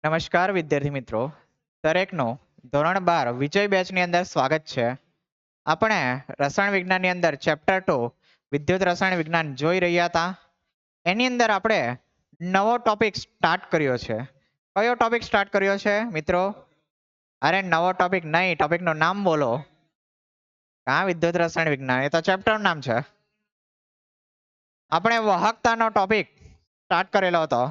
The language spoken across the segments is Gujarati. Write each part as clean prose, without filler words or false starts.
નમસ્કાર વિદ્યાર્થી મિત્રો, દરેકનું ધોરણ 12 વિજય બેચની અંદર સ્વાગત છે. આપણે રસાયણ વિજ્ઞાનની અંદર ચેપ્ટર 2 વિદ્યુત રસાયણ વિજ્ઞાન જોઈ રહ્યા હતા. એની અંદર આપણે નવો ટોપિક સ્ટાર્ટ કર્યો છે. કયો ટોપિક સ્ટાર્ટ કર્યો છે મિત્રો? અરે નવો ટોપિક નહીં, ટોપિકનું નામ બોલો. હા, વિદ્યુત રસાયણ વિજ્ઞાન, એ તો ચેપ્ટરનું નામ છે. આપણે વાહકતાનો ટોપિક સ્ટાર્ટ કરેલો હતો,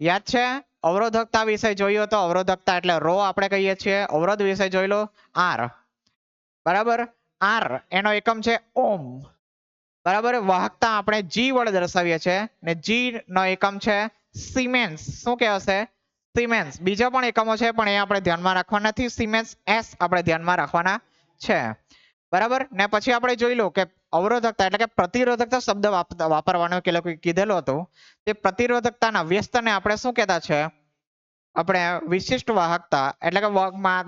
યાદ છે? અવરોધકતા વિષય જોયો તો અવરોધકતા એટલે રો આપણે કહીએ છીએ. અવરોધ વિષય જોઈ લો, આર. બરાબર, આર એનો એકમ છે ઓમ. બરાબર, વાહકતા આપણે જી વડે દર્શાવીએ છીએ ને જી નો એકમ છે સિમેન્સ. શું કહેવાશે? સિમેન્સ. બીજા પણ એકમો છે પણ એ આપણે ધ્યાનમાં રાખવાના નથી. સિમેન્સ એસ આપણે ધ્યાનમાં રાખવાના છે. બરાબર, ને પછી આપણે જોઈ લો કે અવરોધકતા એટલે કે પ્રતિરોધકતા શબ્દ વાપરવાનો કીધેલો હતો. તે પ્રતિરોધકતાના વ્યસ્તને આપણે શું કહેતા છે? આપણે વિશિષ્ટ વાહકતા એટલે કે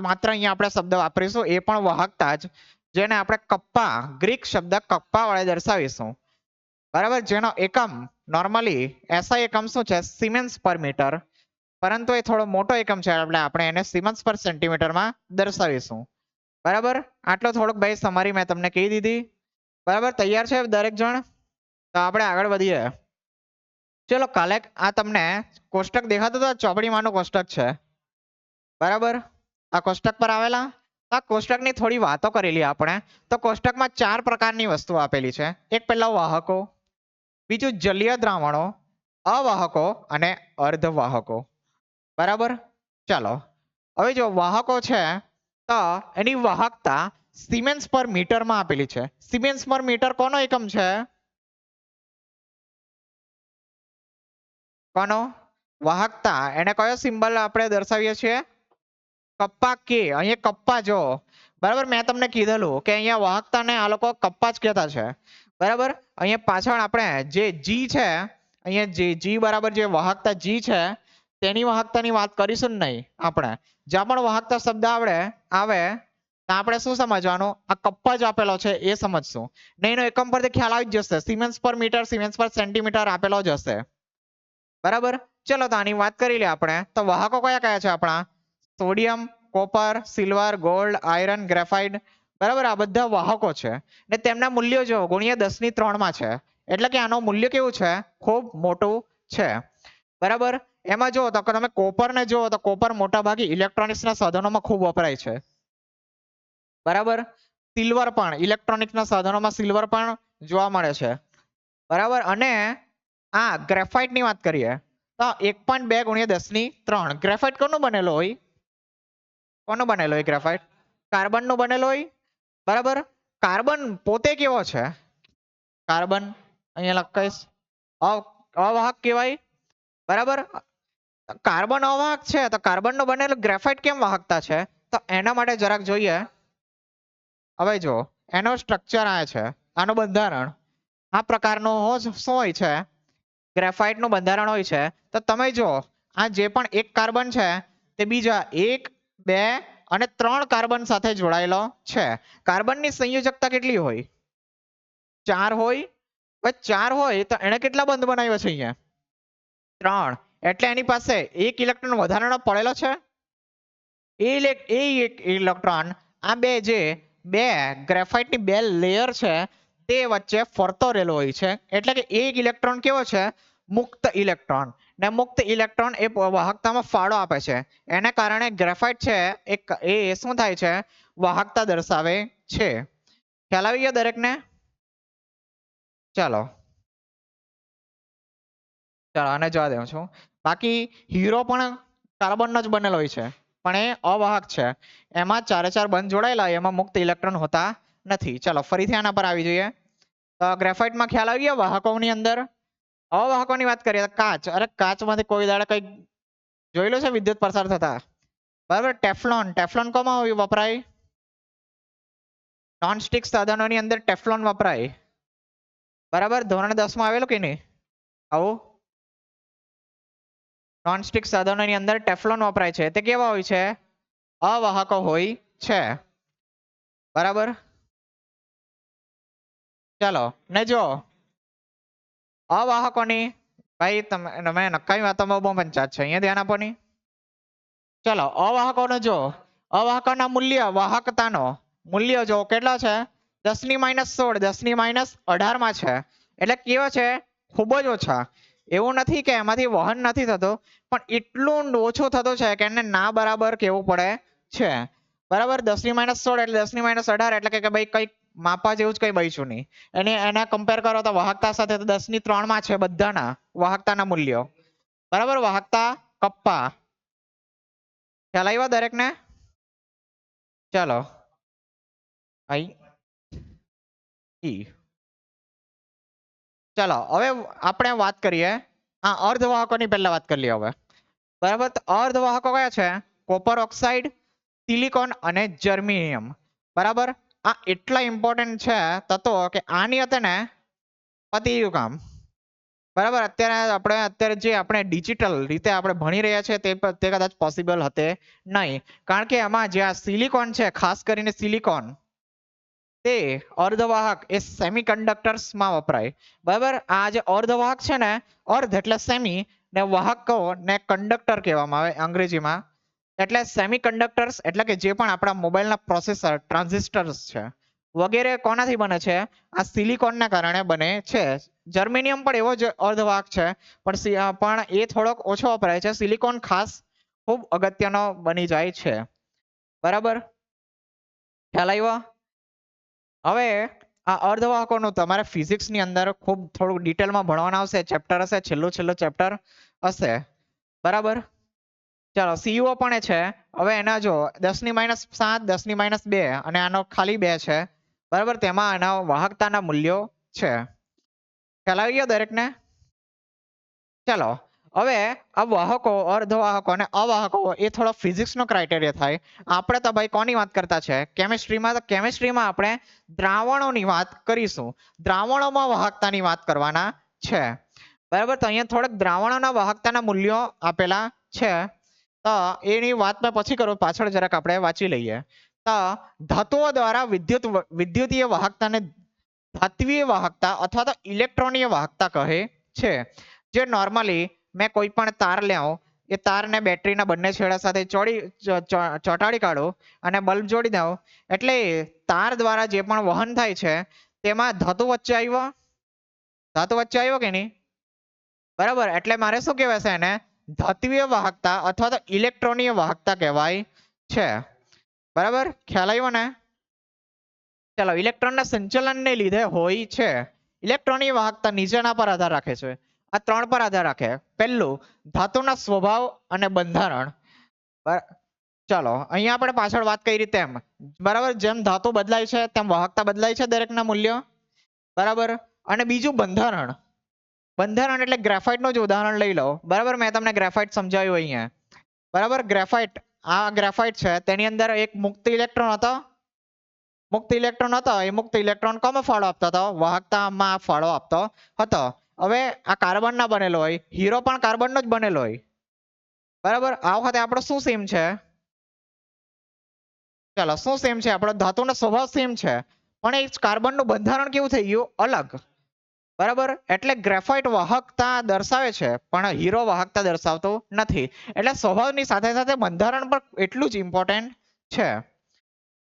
માત્ર અહીંયા આપણે શબ્દ વાપરીશું એ પણ વાહકતા જ, જેને આપણે કપ્પા, ગ્રીક શબ્દ કપ્પા વડે દર્શાવીશું. બરાબર, જેનો એકમ નોર્મલી એસઆઈ એકમ શું છે? સિમેન્સ પર મીટર. પરંતુ એ થોડો મોટો એકમ છે એટલે આપણે એને સિમેન્સ પર સેન્ટીમીટરમાં દર્શાવીશું. બરાબર, આટલો થોડોક ભાઈ સમરી મેં તમને કહી દીધી. બરાબર, તૈયાર છે દરેક જણ? તો આપણે આગળ વધીએ. ચલો, કાલે આ તમને કોષ્ટક દેખાતું તો ચોપડીમાંનું કોષ્ટક છે. બરાબર, આ કોષ્ટક પર આવેલા આ કોષ્ટકની થોડી વાતો કરેલી આપણે. તો કોષ્ટકમાં 4 પ્રકારની વસ્તુ આપેલી છે. એક પહેલા વાહકો, બીજું જલીય દ્રાવણો, અવાહકો અને અર્ધવાહકો. બરાબર, ચાલો હવે જો વાહકો છે તો એની વાહકતા સિમેન્સ પર મીટરમાં આપેલી છે. સિમેન્સ પર મીટર કોનો એકમ છે? કોનો? વાહકતા. એને કયો સિમ્બલ આપણે દર્શાવીએ છીએ? કપ્પા કે. અહીંયા કપ્પા જો. બરાબર, મેં તમને કીધેલું કે અહીંયા વાહકતાને આ લોકો કપ્પા જ કહેતા છે. બરાબર, અહીંયા પાછળ આપણે જે જી છે, અહીંયા જે જી બરાબર જે વાહકતા જી છે તેની વાહકતાની વાત કરીશું ને નહીં આપણે. જ્યાં પણ વાહકતા શબ્દ આવે ત્યાં આપણે શું સમજવાનું? આ કપ્પા જ આપેલો છે એ સમજશું. ને એનો એકમ પરથી ખ્યાલ આવી જ જશે. સિમેન્સ પર મીટર, સિમેન્સ પર સેન્ટીમીટર આપેલો જ હશે. બરાબર, ચલો તો આની વાત કરી લે આપણે. તો વાહકો કયા કયા છે આપણા? Sodium, copper, silver, gold, iron, graphite. બરાબર, આ બધા વાહકો છે ને તેમના મૂલ્યો જો ગુણ્યા 10⁻³ માં છે. એટલે કે આનું મૂલ્ય કેવું છે? ખૂબ મોટું છે. બરાબર, એમાં જો તો તમે કોપરને જુઓ તો કોપર મોટા ભાગે ઇલેક્ટ્રોનિક્સના સાધનોમાં ખૂબ વપરાય છે. બરાબર, સિલ્વર પણ ઇલેક્ટ્રોનિક્સના સાધનોમાં સિલ્વર પણ જોવા મળે છે. બરાબર, અને આ ગ્રેફાઇટની વાત કરીએ તો 1.2 × 10⁻³ ગ્રેફાઇટ કોનું બનેલો હોય? કોનો બનેલો હોય ગ્રેફાઇટ? કાર્બનનો બનેલો હોય. બરાબર, કાર્બન પોતે કેવો છે? કાર્બન અહીંયા લખાઈશ અવાહક કહેવાય. બરાબર, કાર્બન અવાહક છે તો કાર્બનનો બનેલો ગ્રેફાઇટ કેમ વાહકતા છે? તો એના માટે જરાક જોઈએ. હવે જો એનો સ્ટ્રક્ચર આ છે, આનું બંધારણ આ પ્રકારનું શું હોય છે? ગ્રેફાઇટનું બંધારણ હોય છે. તો તમે જો આ જે પણ એક કાર્બન છે તે બીજા 1, 2 અને 3 કાર્બન સાથે જોડાયેલો છે. કાર્બનની સંયોજકતા કેટલી હોય? 4 હોય. હવે 4 હોય તો એને કેટલા બંધ બનાવ્યો છે અહીંયા? 3. એટલે એની પાસે 1 ઇલેક્ટ્રોન વધારાનો પડેલો છે. એ એક ઇલેક્ટ્રોન આ બે ગ્રેફાઇટની બે લેયર છે તે વચ્ચે ફરતો રહેલો હોય છે. એટલે કે એક ઇલેક્ટ્રોન કેવો છે? મુક્ત ઇલેક્ટ્રોન. ને મુક્ત ઇલેક્ટ્રોન એ વાહકતામાં ફાળો આપે છે. એને કારણે ગ્રેફાઇટ છે એ શું થાય છે? વાહકતા દર્શાવે છે. ખ્યાલ આવી ગયો દરેકને? ચાલો ચાલો આને જવા દઉં છું. બાકી હીરો પણ કાર્બનનો જ બનેલો હોય છે પણ એ અવાહક છે. એમાં 4 બંધ જોડાયેલા એમાં મુક્ત ઇલેક્ટ્રોન હોતા નથી. ચાલો ફરીથી આના પર આવી જોઈએ. તો ગ્રેફાઇટમાં ખ્યાલ આવી ગયો વાહકોની અંદર. અવાહકોની વાત કરીએ તો કાચ. અરે કાચમાંથી કોઈ દાડે કઈ જોયેલું છે વિદ્યુત પસાર થતા? બરાબર, ટેફલોન. ટેફલોન કોમાં વપરાય? નોનસ્ટિક સાધનોની અંદર ટેફલોન વપરાય. બરાબર, ધોરણ 10 માં આવેલું કે નહીં આવું? નોનસ્ટિક સાધનોની અંદર ટેફલોન વપરાય છે. તે કેવા હોય છે? અવાહકો હોય છે. બરાબર, ચાલો ને જો અવાહકોની ભાઈ તમે નકામી વાતોમાં બહુ પંચાત છે. અહીંયા ધ્યાન આપો ની. ચલો અવાહકોનો જો અવાહકોના મૂલ્ય વાહકતાનો મૂલ્ય જો કેટલો છે 10⁻16 10⁻18 માં છે એટલે કેવો છે ખૂબ જ ઓછા એવું નથી કે એમાંથી વહન નથી થતું પણ એટલું ઓછું થતું છે કે એને ના બરાબર કેવું પડે છે બરાબર 10⁻16 એટલે 10⁻18 એટલે કે ભાઈ કઈ માપા જેવું જ કઈ બચ્યું નહીં એના કમ્પેર કરો તો વાહકતા સાથે તો 10⁻3 માં છે બધાના વાહકતાના મૂલ્યો બરાબર વાહકતા કપ્પા ખ્યાલ આવ્યો દરેકને ચાલો આઈ ઈ ચાલો હવે આપણે વાત કરીએ આ અર્ધવાહકોની પહેલા વાત કરી લઈએ હવે બરાબર તો અર્ધવાહકો કયા છે કોપર ઓક્સાઇડ સિલિકોન અને જર્મેનિયમ બરાબર આ એટલા ઇમ્પોર્ટન્ટ છે તત્વો કે આની હતી ને પતી ગયું કામ બરાબર અત્યારે જે આપણે ડિજિટલ રીતે આપણે ભણી રહ્યા છીએ તે કદાચ પોસિબલ હતે નહીં કારણ કે એમાં જે આ સિલિકોન છે ખાસ કરીને સિલિકોન તે અર્ધવાહક એ સેમિકન્ડક્ટર્સમાં વપરાય બરાબર આ જે અર્ધવાહક છે ને અર્ધ એટલે સેમી ને વાહકો ને કંડક્ટર કહેવામાં આવે અંગ્રેજીમાં એટલે સેમિકન્ડક્ટર્સ એટલે કે જે પણ આપણા મોબાઈલના પ્રોસેસર ટ્રાન્ઝિસ્ટર્સ છે વગેરે કોનાથી બને છે આ સિલિકોનના કારણે બને છે જર્મેનિયમ પણ એવો જ અર્ધવાહક છે પણ એ થોડોક ઓછો વપરાય છે સિલિકોન ખાસ ખૂબ અગત્યનો બની જાય છે બરાબર ખ્યાલ આવ્યો હવે આ અર્ધવાહકોનું તમારે ફિઝિક્સની અંદર ખૂબ થોડું ડિટેલમાં ભણવાનું આવશે ચેપ્ટર હશે છેલ્લું ચેપ્ટર હશે બરાબર ચાલો સીયુઓ પણ છે હવે એના જો 10⁻7 10⁻2 અને આનો ખાલી 2 છે બરાબર તેમાં આના વાહકતાના મૂલ્યો છે ખ્યાલ આવી ગયો દરેકને ચાલો હવે આ વાહકો અર્ધવાહકો અને અવાહકો એ થોડો ફિઝિક્સનો ક્રાઇટેરિયા થાય આપણે તો ભાઈ કોની વાત કરતા છે કેમિસ્ટ્રીમાં આપણે દ્રાવણોની વાત કરીશું દ્રાવણોમાં વાહકતાની વાત કરવાના છે બરાબર તો અહીંયા થોડાક દ્રાવણોના વાહકતાના મૂલ્યો આપેલા છે તો એની વાત મેં પછી કરું પાછળ જરાક આપણે વાંચી લઈએ તો ધાતુઓ દ્વારા વિદ્યુતીય વાહકતાને ધાત્વીય વાહકતા અથવા તો ઇલેક્ટ્રોનીય વાહકતા કહે છે જે નોર્મલી મેં કોઈ પણ તાર લેવો એ તારને બેટરીના બંને છેડા સાથે ચોંટાડી કાઢો અને બલ્બ જોડી દો એટલે તાર દ્વારા જે પણ વહન થાય છે તેમાં ધાતુ વચ્ચે આવ્યો કે નહીં બરાબર એટલે મારે શું કહેવાય છે એને ધાત્વીય વાહકતા અથવા તો ઇલેક્ટ્રોનીય વાહકતા કહેવાય છે બરાબર ખ્યાલ આવ્યો ને ચાલો ઇલેક્ટ્રોનના સંચલનને લીધે હોય છે ઇલેક્ટ્રોનીય વાહકતા નીચેના પર આધાર રાખે છે આ 3 પર આધાર રાખે પહેલું ધાતુના સ્વભાવ અને બંધારણ ચાલો અહીંયા આપણે પાછળ વાત કરી તેમ બરાબર જેમ ધાતુ બદલાય છે તેમ વાહકતા બદલાય છે દરેકના મૂલ્યો બરાબર અને બીજું બંધારણ એટલે ગ્રેફાઇટનું જ ઉદાહરણ લઈ લો બરાબર મેં તમને ગ્રેફાઇટ સમજાવ્યું અહીંયા બરાબર ગ્રેફાઇટ છે તેની અંદર એક મુક્ત ઇલેક્ટ્રોન હતો એ મુક્ત ઇલેક્ટ્રોન કોમાં ફાળો આપતો હતો વાહકતામાં ફાળો આપતો હતો હવે આ કાર્બન ના બનેલો હોય હીરો પણ કાર્બનનો જ બનેલો હોય બરાબર આ વખતે આપણો શું સેમ છે ચાલો શું સેમ છે આપણો ધાતુનો સ્વભાવ સેમ છે પણ એ કાર્બનનું બંધારણ કેવું થઈ ગયું અલગ બરાબર એટલે ગ્રેફાઇટ વાહકતા દર્શાવે છે પણ હીરો વાહકતા દર્શાવતો નથી એટલે સ્વભાવની સાથે સાથે બંધારણ પણ એટલું જ ઇમ્પોર્ટન્ટ છે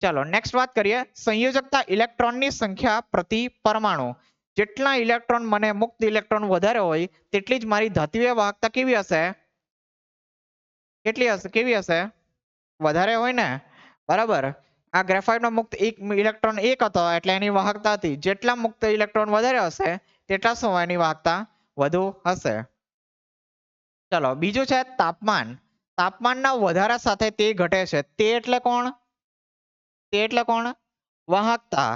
ચાલો નેક્સ્ટ વાત કરીએ સંયોજકતા ઇલેક્ટ્રોનની સંખ્યા પ્રતિ પરમાણુ જેટલા ઇલેક્ટ્રોન મને મુક્ત ઇલેક્ટ્રોન વધારે હોય તેટલી જ મારી ધાત્વીય વાહકતા કેવી હશે કેવી હશે વધારે હોય ને બરાબર આ ગ્રેફાઇટનો મુક્ત ઇલેક્ટ્રોન 1 હતો એટલે એની વાહકતા હતી જેટલા મુક્ત ઇલેક્ટ્રોન વધારે હશે તેટલા શું એની વાહકતા વધુ હશે ચલો બીજું છે તાપમાનના વધારા સાથે તે ઘટે છે તે એટલે કોણ વાહકતા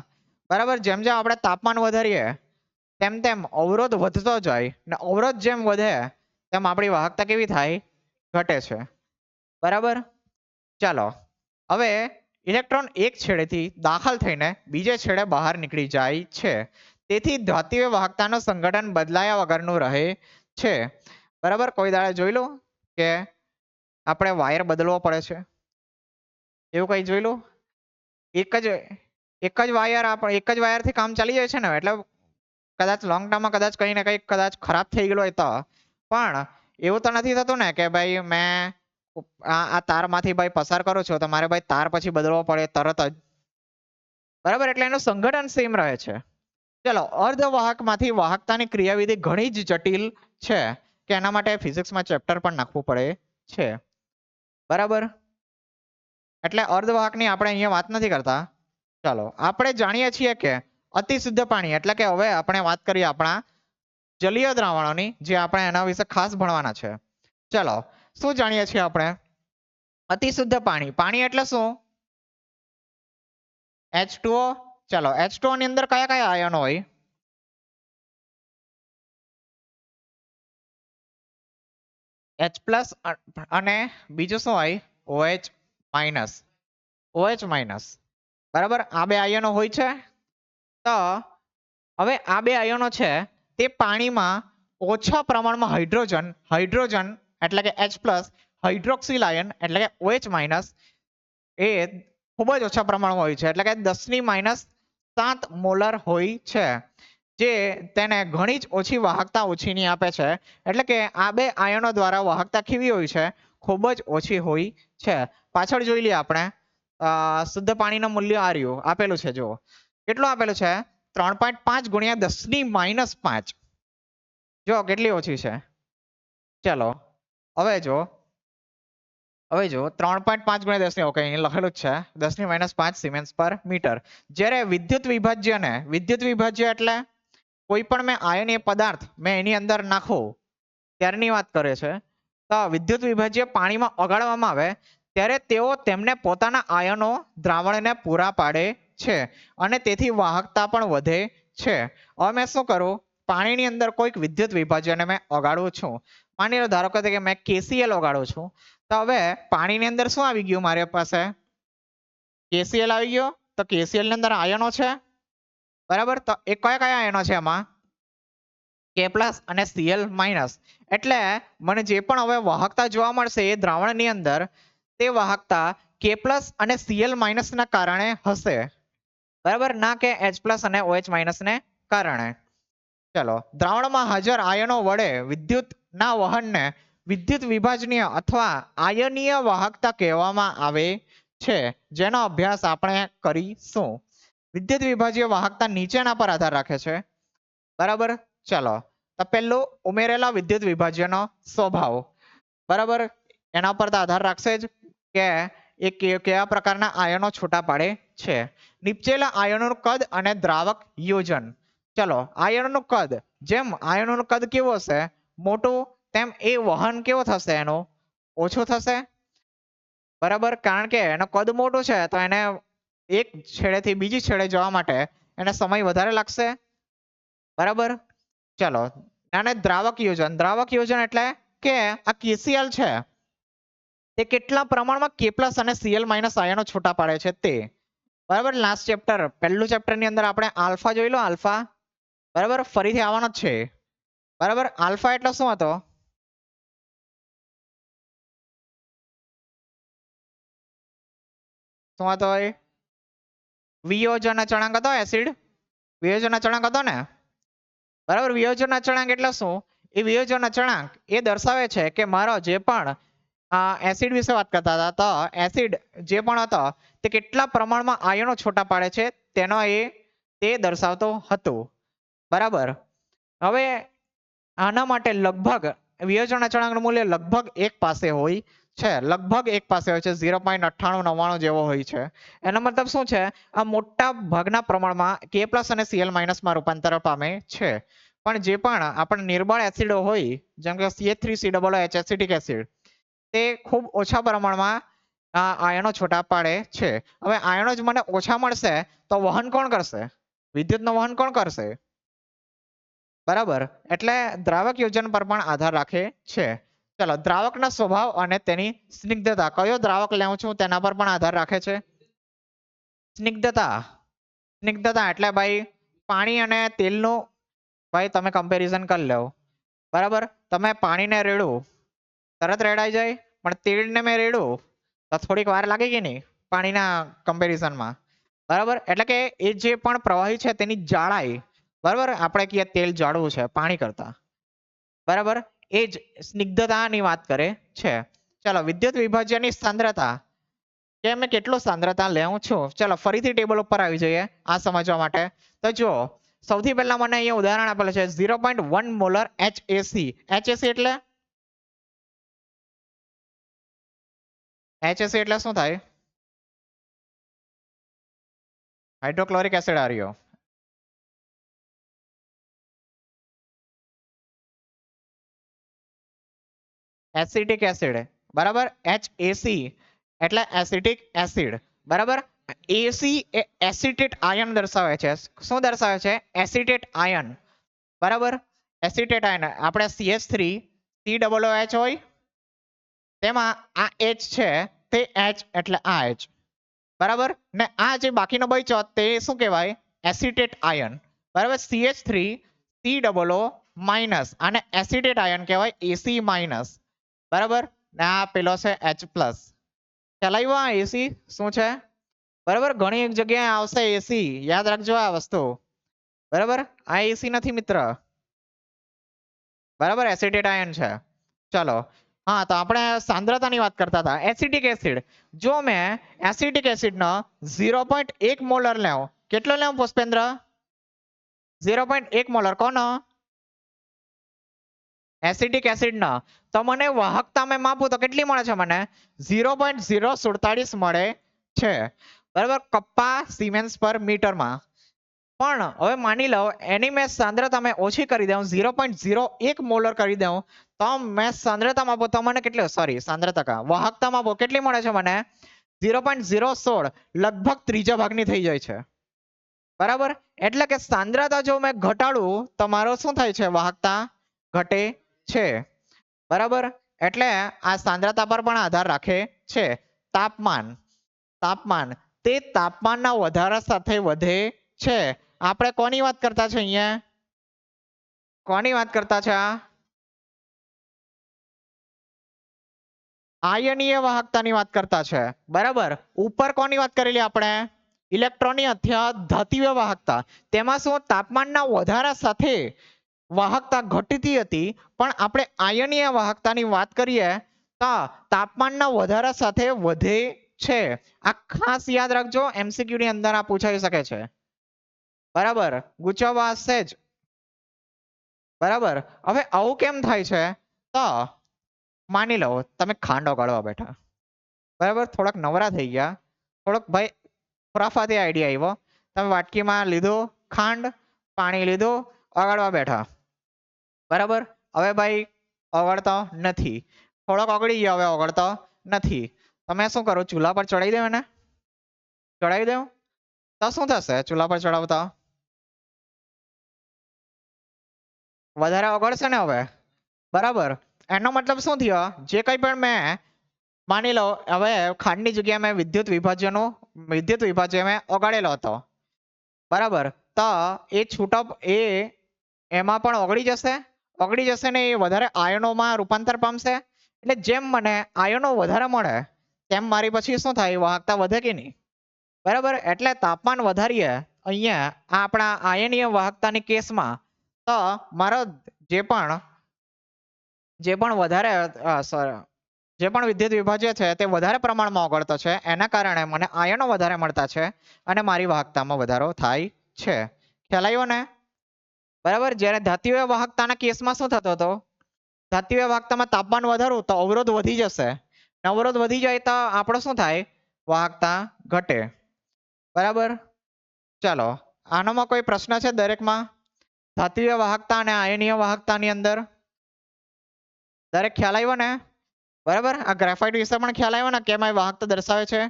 બરાબર જેમ જેમ આપણે તાપમાન વધારીએ તેમ અવરોધ વધતો જાય ને અવરોધ જેમ વધે તેમ આપણી વાહકતા કેવી થાય ઘટે છે બરાબર ચાલો હવે ઇલેક્ટ્રોન એક છેડેથી દાખલ થઈને બીજે છેડે બહાર નીકળી જાય છે તેથી ધાત્વીય વાહકતાનું સંગઠન બદલાયા વગરનું રહે છે બરાબર કોઈ દાડે જોઈ લો કે આપણે વાયર બદલવો પડે છે એવું કઈ જોઈ લો એક જ વાયરથી કામ ચાલી જાય છે ને એટલે કદાચ લોંગ ટર્મમાં કદાચ કંઈ ને કંઈ કદાચ ખરાબ થઈ ગયેલો હોય તો પણ એવું તો નથી થતું ને કે ભાઈ મેં આ તારમાંથી ભાઈ પસાર કરો છો તો મારે ભાઈ તાર પછી બદલવો પડે તરત જ, બરાબર, એટલે એનું સંઘટન સેમ રહે છે. ચલો, અર્ધવાહકમાંથી વાહકતાની ક્રિયાવિધિ ઘણી જ જટિલ છે કે એના માટે ફિઝિક્સમાં ચેપ્ટર પણ નાખવું પડે છે, બરાબર. એટલે અર્ધવાહકની આપણે અહીંયા વાત નથી કરતા. ચાલો, આપણે જાણીએ છીએ કે અતિ શુદ્ધ પાણી એટલે કે હવે આપણે વાત કરીએ આપણા જલીય દ્રાવણોની, જે આપણે એના વિશે ખાસ ભણવાના છે. ચલો, શું જાણીએ છીએ આપણે? અતિ શુદ્ધ પાણી. પાણી એટલે શું? H2O. ચલો, H2O ની અંદર કયા કયા આયનો હોય? H+ અને બીજું શું હોય? OH-. બરાબર, આ બે આયનો હોય છે. તો હવે આ બે આયનો છે તે પાણીમાં ઓછા પ્રમાણમાં હાઇડ્રોજન એટલે કે H+, હાઇડ્રોક્સિલ આયન એટલે કે OH- એ ખૂબ જ ઓછા પ્રમાણમાં હોય છે, એટલે કે 10⁻⁷ મોલર હોય છે, જે તેને ઘણી જ ઓછી વાહકતા ઓછીની આપે છે. એટલે કે આ બે આયનો દ્વારા વાહકતા કેવી હોય છે? ખૂબ જ ઓછી હોય છે. પાછળ જોઈ લઈએ આપણે. શુદ્ધ પાણીનું મૂલ્ય આ રહ્યું આપેલું છે, જુઓ કેટલું આપેલું છે? 3.5 × 10⁻⁵. જો કેટલી ઓછી છે. ચલો, હવે જો 3.5 × 10, ઓકે અહીં લખેલું જ છે 10⁻⁵ સિમેન્સ પર મીટર. જ્યારે વિદ્યુત વિભાજ્ય એટલે કોઈ પણ મેં આયનીય પદાર્થ મેં એની અંદર નાખો ત્યારની વાત કરે છે. તો વિદ્યુત વિભાજ્ય પાણીમાં ઓગાળવામાં આવે ત્યારે તેઓ તેમને પોતાના આયનો દ્રાવણને પૂરા પાડે છે અને તેથી વાહકતા પણ વધે છે. હવે મેં શું કરું? પાણીની અંદર કોઈક વિદ્યુત વિભાજ્યને મેં ઓગાળું છું. માની લો, ધારો કે મેં KCl ઓગાળું છું. તો હવે પાણીની અંદર શું આવી ગયું? મારી પાસે KCl આવી ગયો. તો KCl ની અંદર આયનો છે, બરાબર. તો એ કયા કયા આયનો છે? એમાં K+ અને Cl-. એટલે મને જે પણ હવે વાહકતા જોવા મળશે એ દ્રાવણની અંદર, તે વાહકતા K+ અને Cl- ના કારણે હશે, બરાબર, ના કે H+ અને OH- ને કારણે. ચલો, દ્રાવણમાં હાજર આયનો વડે વિદ્યુતના વહનને વિદ્યુત વિભાજનીય અથવા આયનીય વાહકતા કહેવામાં આવે છે, જેનો અભ્યાસ આપણે કરીશું. વિદ્યુત વિભાજ્ય વાહકતા નીચેના પર આધાર રાખે છે, બરાબર. ચલો, તો પહેલું ઉમેરેલા વિદ્યુત વિભાજ્યનો સ્વભાવ, બરાબર, એના પર તો આધાર રાખશે જ કે એ કેવા પ્રકારના આયનો છૂટા પાડે છે. નીચેલા આયનોનું કદ અને દ્રાવક યોજન. ચલો, આયનોનું કદ, જેમ આયનોનું કદ કેવું હશે? મોટું, તેમ એ વહન કેવો થશે? એનું ઓછું થશે, બરાબર, કારણ કે એનું કદ મોટું છે તો એને એક છેડેથી બીજી છેડે જવા માટે એને સમય વધારે લાગશે, બરાબર. ચલો, અને દ્રાવક યોજન એટલે કે આ KCl છે તે કેટલા પ્રમાણમાં K+ અને Cl- આયનો છૂટા પાડે છે તે, બરાબર. લાસ્ટ ચેપ્ટર, પહેલું ચેપ્ટર ની અંદર આપણે આલ્ફા જોઈ લો. આલ્ફા, બરાબર, ફરીથી આવવાનો જ છે, બરાબર. આલ્ફા એટલે શું હતો? શું હતો એ? વિયોજન અચળાંક હતો. એસિડ વિયોજન અચળાંક હતો ને, બરાબર. વિયોજન અચળાંક એટલે શું? એ વિયોજન અચળાંક એ દર્શાવે છે કે મારો જે પણ એસિડ વિશે વાત કરતા હતા, તો એસિડ જે પણ હતો તે કેટલા પ્રમાણમાં આયનો છૂટા પાડે છે તેનો તે દર્શાવતો હતો, બરાબર. હવે આના માટે લગભગ વિયોજન અચળાંકનું મૂલ્ય લગભગ 1 પાસે હોય છે, લગભગ 1 પાસે હોય છે, 0.9899 જેવો હોય છે. એનો મતલબ શું છે? આ મોટા ભાગના પ્રમાણમાં K+ અને Cl- માં રૂપાંતર પામે છે. પણ જે પણ આપણે નિર્બળ એસિડો હોય, જેમ કે CH3COOH એસિટિક એસિડ, તે ખૂબ ઓછા પ્રમાણમાં આયનો છૂટા પાડે છે. હવે આયનો જ મને ઓછા મળશે તો વહન કોણ કરશે? વિદ્યુતનું વહન કોણ કરશે? બરાબર, એટલે દ્રાવક યોજન પર પણ આધાર રાખે છે. ચલો, દ્રાવકના સ્વભાવ અને તેની સ્નિગ્ધતા. કયો દ્રાવક લેવું છું તેના પર પણ આધાર રાખે છે. સ્નિગ્ધતા એટલે ભાઈ પાણી અને તેલનું ભાઈ તમે કમ્પેરિઝન કરી લો, બરાબર. તમે પાણીને રેડો તરત રેડાઈ જાય, પણ તેલને મેં રેડું તો થોડીક વાર લાગે કે નહીં પાણીના કમ્પેરિઝનમાં, બરાબર. એટલે કે એ જે પણ પ્રવાહી છે તેની જાડાઈ, બરાબર, આપણે કહીએ તેલ જાડું છે પાણી કરતા, બરાબર, એ જ સ્નિગ્ધતાની વાત કરે છે. ચલો વિદ્યુત વિભાજ્યની સાંદ્રતા કે મેં કેટલું સાંદ્રતા લેવું છું. ચલો ફરીથી ટેબલ ઉપર આવી જઈએ આ સમજવા માટે. તો જો સૌથી પહેલા મને અહીંયા ઉદાહરણ આપેલું છે 0.1 મોલર HAC. HAC એટલે HAC એટલે શું થાય? હાઇડ્રોક્લોરિક એસિડ આર્યો. એસિટિક એસિડ બરાબર. HAC એટલે એસિટિક એસિડ બરાબર. AC એ એસિટેટ આયન દર્શાવે છે. શું દર્શાવે છે? એસિટેટ આયન બરાબર. એસિટેટ આયન આપણે CH3 COOH હોય તેમાં આ H છે તે H એટલે આ H બરાબર. ને આ જે બાકીનો બચ્યો તે શું કહેવાય? એસિટેટ આયન બરાબર. CH3 COO માઇનસ આને એસિટેટ આયન કહેવાય AC માઇનસ બરાબર. ને આ પેલો છે H પ્લસ. ખ્યાલ આવ્યો આ AC શું છે? બરાબર. ઘણી એક જગ્યાએ આવશે AC, યાદ રાખજો આ વસ્તુ બરાબર. આ AC નથી મિત્ર બરાબર, એસિટેટ આયન છે. ચલો હા, તો આપણે સાંદ્રતાની વાત કરતા હતા. એસિટિક એસિડ, જો મેં એસિટિક એસિડનો 0.1 મોલર લેવ, કેટલો લેવ પુષ્પેન્દ્ર? 0.1 મોલર કોનો? એસિટિક એસિડનો. તો મને વાહકતા મેં માપું તો કેટલી મળે છે? મને 0.047 મળે છે બરાબર, કપ્પા સિમેન્સ પર મીટરમાં. પણ હવે માની લો એની મેં સાંદ્રતા મેં ઓછી કરી દઉં, 0.01 મોલર કરી દઉં, તો મેં સાંદ્રતા માપો તો મને કેટલી, સોરી સાંદ્રતા વાહકતા માપો કેટલી મળે છે મને? 0.016, લગભગ ત્રીજા ભાગની થઈ જાય છે બરાબર. એટલે કે સાંદ્રતા જો મેં ઘટાડું તો મારો શું થાય છે? વાહકતા ઘટે છે બરાબર. એટલે આ સાંદ્રતા પર પણ આધાર રાખે છે. તાપમાન તે તાપમાનના વધારા સાથે વધે છે. આપણે કોની વાત કરતા છે અહીંયા? કોની વાત કરતા છે? આયનીય વાહકતાની વાત કરતા છે બરાબર. ઉપર કોની વાત કરેલી આપણે? ઇલેક્ટ્રોનની અથવા ધાત્વિય વાહકતા. તેમાં શું તાપમાનના વધારા સાથે વાહકતા ઘટતી હતી, પણ આપણે આયનીય વાહકતાની વાત કરીએ તો તાપમાનના વધારા સાથે વધે છે. આ ખાસ યાદ રાખજો, MCQ ની અંદર આ પૂછાઈ શકે છે બરાબર. ગુચવા જ બરાબર. હવે આવું કેમ થાય છે? તો માની લો તમે ખાંડ ઓગાળવા બેઠા બરાબર, થોડાક નવરા થઈ ગયા, થોડોક ભાઈ ખુરાફાતી આઈડિયા આવ્યો, તમે વાટકીમાં લીધું ખાંડ, પાણી લીધું, ઓગાળવા બેઠા બરાબર. હવે ભાઈ ઓગળતો નથી, થોડોક ઓગળી ગયો, હવે ઓગળતો નથી. તમે શું કરો? ચૂલા પર ચડાવી દો એને, ચડાવી દો તો શું થશે? ચૂલા પર ચડાવતા વધારે ઓગળશે ને હવે બરાબર. એનો મતલબ શું થયો? જે કંઈ પણ મેં માની લો હવે ખાંડની જગ્યાએ મેં વિદ્યુત વિભાજ્ય મેં ઓગાળેલો હતો બરાબર. તો એ છૂટો એમાં પણ ઓગળી જશે ને એ વધારે આયનોમાં રૂપાંતર પામશે. એટલે જેમ મને આયનો વધારે મળે તેમ મારી પછી શું થાય? વાહકતા વધે કે નહીં બરાબર. એટલે તાપમાન વધારીએ અહીંયા આપણા આયનીય વાહકતાની કેસમાં, તો મારો જે પણ વધારે જે પણ વિદ્યુત વિભાજ્ય છે તે વધારે પ્રમાણમાં ઓગળતો છે, એના કારણે મને આયનો વધારે મળતા છે અને મારી વાહકતામાં વધારો થાય છે. ખ્યાલ આવ્યો ને બરાબર. જ્યારે ધાત્વિય વાહકતાના કેસમાં શું થતો હતો? ધાત્વિય વાહકતામાં તાપમાન વધારું તો અવરોધ વધી જશે, અવરોધ વધી જાય તો આપણો શું થાય? વાહકતા ઘટે બરાબર. ચાલો આનામાં કોઈ પ્રશ્ન છે દરેકમાં? ધાત્વિય વાહકતા અને આયનીય વાહકતાની અંદર દરેક ખ્યાલ આવ્યો ને બરાબર. આ ગ્રેફાઇટ વિશે પણ ખ્યાલ આવ્યો ને કેમ આ વાહકતા દર્શાવે છે?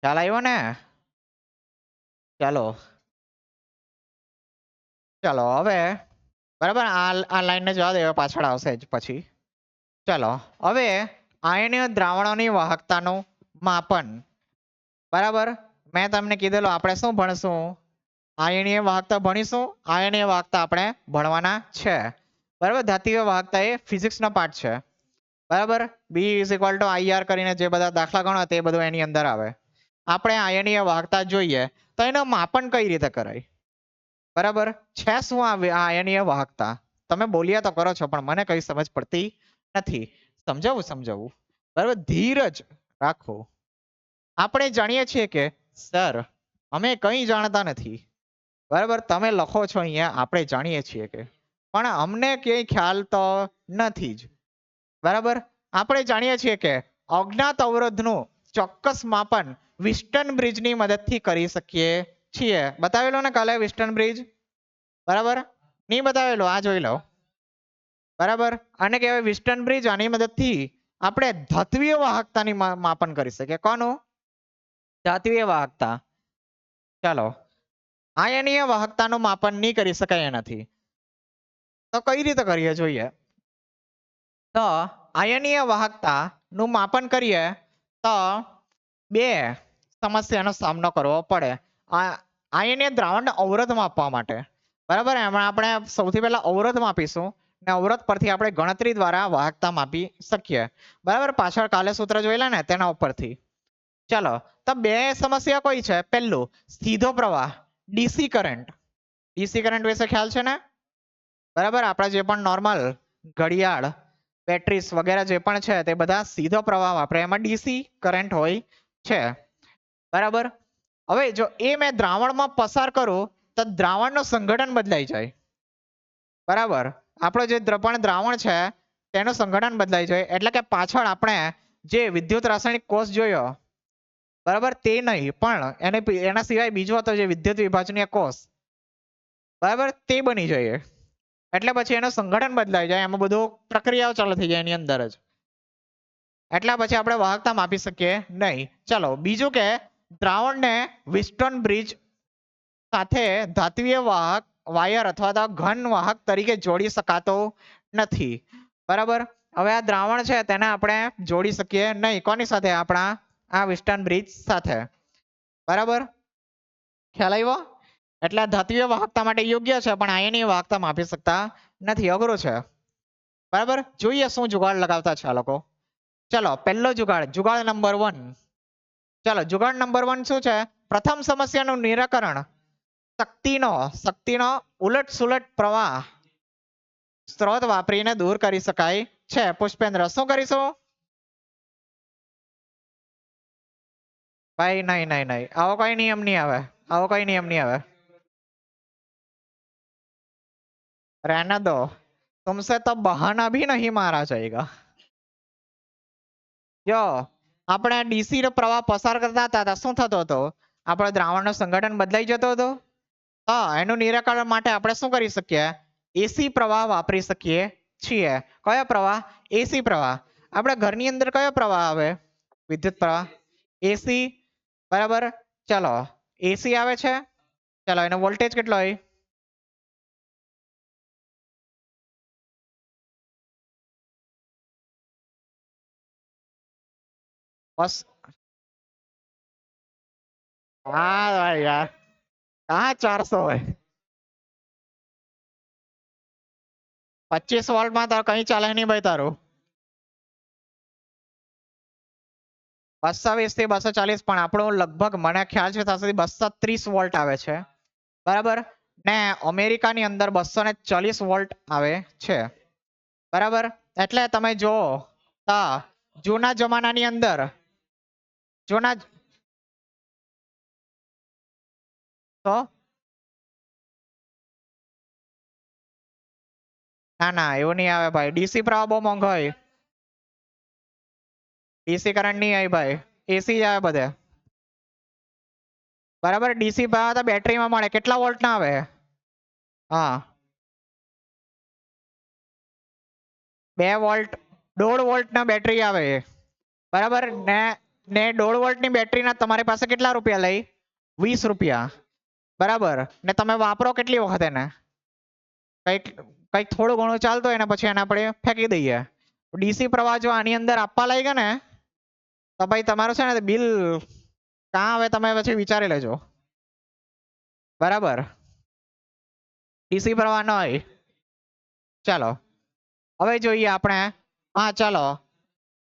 ખ્યાલ આવ્યો ને? ચાલો હવે બરાબર, આ લાઈનને જવા દે, પાછળ આવશે જ પછી. ચાલો હવે આયનીય દ્રાવણોની વાહકતાનું માપન બરાબર. મેં તમને કીધેલું આપણે શું ભણશું? આયનીય વાહકતા ભણીશું. આયનીય વાહકતા આપણે ભણવાના છે બરાબર. ધાત્વિય વાહકતા એ ફિઝિક્સનો પાર્ટ છે બરાબર. B = IR કરીને જે બધા દાખલા ગણો તે બધું એની અંદર આવે. આપણે આયનીય વાહકતા જોઈએ તો એનું માપન કઈ રીતે કરાય બરાબર છે? શું આ આયનીય વાહકતા? તમે બોલ્યા તો કરો છો પણ મને કઈ સમજ પડતી નથી. સમજાવું બરાબર, ધીરજ રાખો. આપણે જાણીએ છીએ કે સર અમે કંઈ જાણતા નથી, બરાબર, તમે લખો છો અહીંયા આપણે જાણીએ છીએ કે, પણ અમને ક્યાંય ખ્યાલ તો નથી જ, બરાબર. આપણે જાણીએ છીએ કે અજ્ઞાત અવરોધનું ચોક્કસ માપન વિસ્ટન બ્રિજની મદદથી કરી શકીએ છીએ. બતાવેલો ને કાલે વિસ્ટન બ્રિજ, બરાબર, નહીં બતાવેલો, આ જોઈ લો, બરાબર. આને કહેવાય વિસ્ટન બ્રિજ. આની મદદથી આપણે ધાત્વિય વાહકતાની માપન કરી શકીએ. કોનું? ધાત્વિય વાહકતા. ચાલો, આયનીય વાહકતાનું માપન નહીં કરી શકાય એનાથી, તો કઈ રીતે કરીએ જોઈએ. તો આયનીય વાહકતાનું માપન કરીએ તો બે સમસ્યાનો સામનો કરવો પડે. આયનીય દ્રાવણનો અવરોધ માપવા માટે, બરાબર, એમાં આપણે સૌથી પહેલા અવરોધ માપીશું ને અવરોધ પરથી આપણે ગણતરી દ્વારા વાહકતા માપી શકીએ, બરાબર. પાછળ કાલે સૂત્ર જોયેલા ને તેના ઉપરથી. ચાલો, તો બે સમસ્યા કઈ છે. પહેલું સીધો પ્રવાહ ડીસી કરંટ. ડીસી કરંટ વિશે ખ્યાલ છે ને, બરાબર. આપણા જે પણ નોર્મલ ઘડિયાળ, બેટરીસ વગેરે જે પણ છે તે બધા સીધો પ્રવાહ વાપરે, એમાં ડીસી કરંટ હોય છે, બરાબર. હવે જો એ મેં દ્રાવણમાં પસાર કરું તો દ્રાવણનું સંગઠન બદલાઈ જાય, બરાબર. આપણો જે દ્રાવણ છે તેનું સંગઠન બદલાઈ જાય, એટલે કે પાછળ આપણે જે વિદ્યુત રાસાયણિક કોષ જોયો, બરાબર, તે નહીં પણ એના સિવાય બીજો હતો જે વિદ્યુત વિભાજનીય કોષ, બરાબર, તે બની જાય. એટલે પછી એનું સંગઠન બદલાઈ જાય, એમાં બધું પ્રક્રિયાઓ ચાલુ થઈ જાય એની અંદર જ, એટલા પછી આપણે વાહકતા માપી શકીએ નહીં. ચલો, બીજું કે દ્રાવણને વિસ્ટન બ્રિજ સાથે ધાત્વિય વાહક વાયર અથવા તો ઘન વાહક તરીકે જોડી શકાતો નથી, બરાબર. હવે આ દ્રાવણ છે તેને આપણે જોડી શકીએ નહીં. કોની સાથે? આપણા આ વિસ્ટન બ્રિજ સાથે, બરાબર. ખ્યાલ આવ્યો? એટલે ધાત્વિય વાહકતા માટે યોગ્ય છે પણ આયનીય વાહકતા માપી શકતા નથી, અઘરું છે, બરાબર. જોઈએ શું જુગાડ લગાવતા છે આ લોકો. ચલો, પહેલો જુગાડ નંબર 1. ચલો, જુગાડ નંબર 1 શું છે? પ્રથમ સમસ્યાનું નિરાકરણ શક્તિનો ઉલટ સુલટ પ્રવાહ સ્ત્રોત વાપરીને દૂર કરી શકાય છે. પુષ્પેન્દ્ર, શું કરીશું? ભાઈ નહીં, આવો કોઈ નિયમ નહીં આવે. रहने दो, तुमसे तो बहाना भी नहीं मारा जाएगा. જો આપણે ડીસી નો પ્રવાહ પસાર કરતા હતા તો શું થતો હતો? આપણો દ્રાવણનો સંગઠન બદલાઈ જતો હતો. હા, એનું નિરાકરણ માટે આપણે શું કરી શકીએ? એસી પ્રવાહ વાપરી શકીએ છીએ. કયો પ્રવાહ? એસી પ્રવાહ. આપણે ઘરની અંદર કયો પ્રવાહ આવે? વિદ્યુત પ્રવાહ, એસી, બરાબર. ચલો, એસી આવે છે. ચલો, એનો વોલ્ટેજ કેટલો હોય? બસ, હા ભાઈ યાર, कहाँ 400 હોય? 25 વોલ્ટ માં તો કઈ ચાલે નહીં ભાઈ તારું. 220 થી 240, પણ આપણું લગભગ મને ખ્યાલ છે ત્યાં સુધી 230 વોલ્ટ આવે છે, બરાબર. ને અમેરિકાની અંદર 240 વોલ્ટ આવે છે, બરાબર. એટલે તમે જો જૂના જમાનાની અંદર તો ના એવું નહીં આવે ભાઈ. ડીસી પ્રવાહ બહુ મોંઘો હોય. ડીસી કરંટ નહીં આવે ભાઈ, એસી જ આવે બધે, બરાબર. ડીસી પ્રવાહ તો બેટરીમાં મળે. કેટલા વોલ્ટ ના આવે? હા, 2 વોલ્ટ, 1.5 વોલ્ટ ના બેટરી આવે, બરાબર. ને 1.5 વોલ્ટ ની બેટરીના તમારી પાસે કેટલા રૂપિયા લઈ? 20 રૂપિયા, બરાબર. ને તમે વાપરો કેટલી વખત એને? કંઈક થોડું ઘણું ચાલતું હોય ને પછી એને આપણે ફેંકી દઈએ. ડીસી પ્રવાહ જો આની અંદર આપવા લાગ્યા ને તો ભાઈ તમારું છે ને બિલ કાં આવે તમે પછી વિચારી લેજો, બરાબર. ડીસી પ્રવાહ ન હોય. ચાલો, હવે જોઈએ આપણે. હા, ચાલો.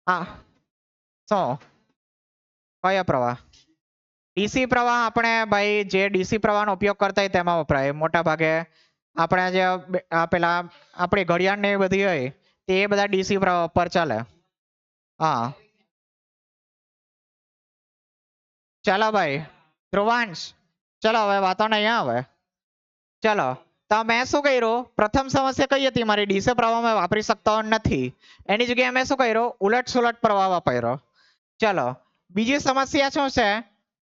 હા, શું? કયો પ્રવાહ? ડીસી પ્રવાહ આપણે ભાઈ જે ડીસી પ્રવાહનો ઉપયોગ કરતા હોય તેમાં વપરાય મોટા ભાગે. આપણા જે પેલા આપણી ઘડિયાળ ને એ બધી હોય તે બધા ડીસી પર ચાલે. હા ચાલો ભાઈ ધ્રુવાંશ, ચલો હવે વાતો નહીં આવે. ચલો તો મેં શું કર્યું, પ્રથમ સમસ્યા કઈ હતી મારી, ડીસી પ્રવાહ મેં વાપરી શકતો નથી, એની જગ્યાએ મેં શું કર્યું, ઉલટ સુલટ પ્રવાહ વાપર્યો. ચલો બીજી સમસ્યા શું છે,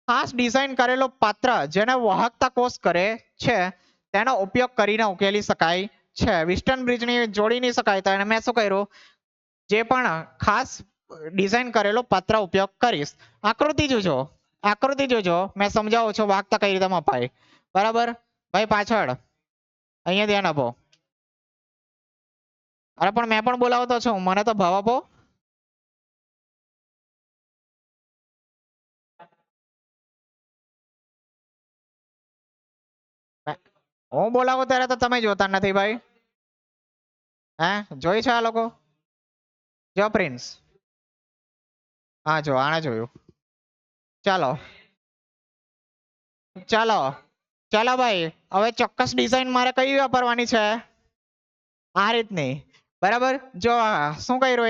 ખાસ ડિઝાઇન કરેલો પાત્ર જેને વાહકતા કોષ કરે છે તેનો ઉપયોગ કરીને ઉકેલી શકાય છે. વિસ્ટન બ્રિજની જોડી નહીં શકાય તો એને મેં શું કર્યું, જે પણ ખાસ ડિઝાઇન કરેલો પાત્ર ઉપયોગ કરીશ. આકૃતિ જોજો, આકૃતિ જોજો, મેં સમજાવું છું વાહકતા કઈ રીતે મપાય. બરાબર ભાઈ પાછળ અહીંયા ધ્યાન આપો. અરે પણ મેં પણ બોલાવતો છું, મને તો ભાવ આપો. હું બોલાવું ત્યારે તો તમે જોતા નથી ભાઈ. હે જોઈ છે આ લોકો? જો પ્રિન્સ, હા જો આને જોયું. ચાલો ચાલો ચાલો ભાઈ હવે ચોક્કસ ડિઝાઇન મારે કઈ વાપરવાની છે, આ રીતની. બરાબર જો શું કર્યું,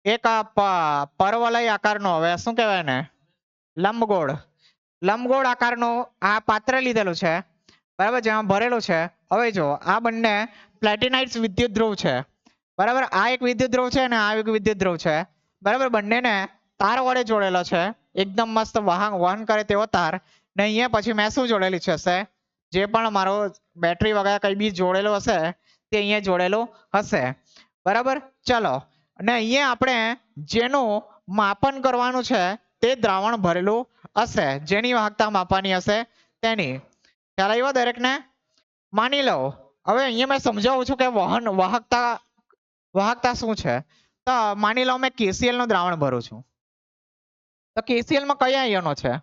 એક પરવલય આકારનો, હવે શું કહેવાય ને, લંબગોળ, લંબગોળ આકારનો આ પાત્ર લીધેલું છે. બરાબર જેમાં ભરેલું છે. હવે જો આ બંને પ્લેટિનાઇટ્સ વિદ્યુત ધ્રુવ છે. બરાબર આ એક વિદ્યુત ધ્રુવ છે અને આ એક વિદ્યુત ધ્રુવ છે. બરાબર બંનેને તાર વડે જોડેલો છે, એકદમ મસ્ત વહન કરે તેવો તાર. ને અહીંયા પછી મેં શું જોડેલી છે, જે પણ મારો બેટરી વગેરે કઈ બી જોડેલું હશે તે અહીંયા જોડેલું હશે. બરાબર ચલો અને અહીંયા આપણે જેનું માપન કરવાનું છે તે દ્રાવણ ભરેલું હશે, જેની વાહકતા માપવાની હશે તેની. ખ્યાલ આવ્યો દરેકને? માની લો હવે અહીંયા મેં સમજાવું છું કે વહન વાહકતા, વાહકતા શું છે. તો માની લો મેં KCl નું દ્રાવણ ભરું છું, તો KCl માં કયા આયનો છે,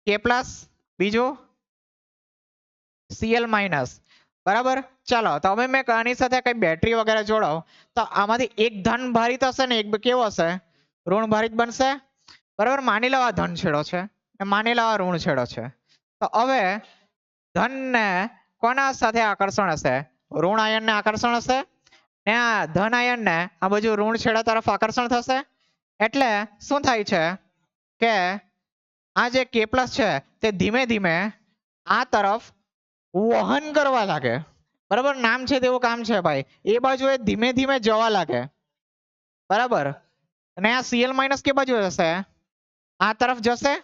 K+, બીજું Cl-. બરાબર ચાલો તો હવે મેં આની સાથે કઈ બેટરી વગેરે જોડાવ તો આમાંથી એક ધન ભારિત હશે ને એક કેવો હશે, ઋણ ભારિત બનશે. બરાબર માની લો આ ધન છેડો છે, માની લો આ ઋણ છેડો છે. તો હવે ધન ને કોના સાથે આકર્ષણ હશે, ઋણ આયન ને આકર્ષણ હશે ને આ ધન આયન ને આ બાજુ ઋણ છેડા તરફ આકર્ષણ થશે. એટલે શું થાય છે કે આ જે K+ છે તે ધીમે ધીમે આ તરફ વહન કરવા લાગે. બરાબર નામ છે તેવું કામ છે ભાઈ, એ બાજુ એ ધીમે ધીમે જવા લાગે. બરાબર અને આ Cl- કે બાજુ જશે, આ તરફ જશે.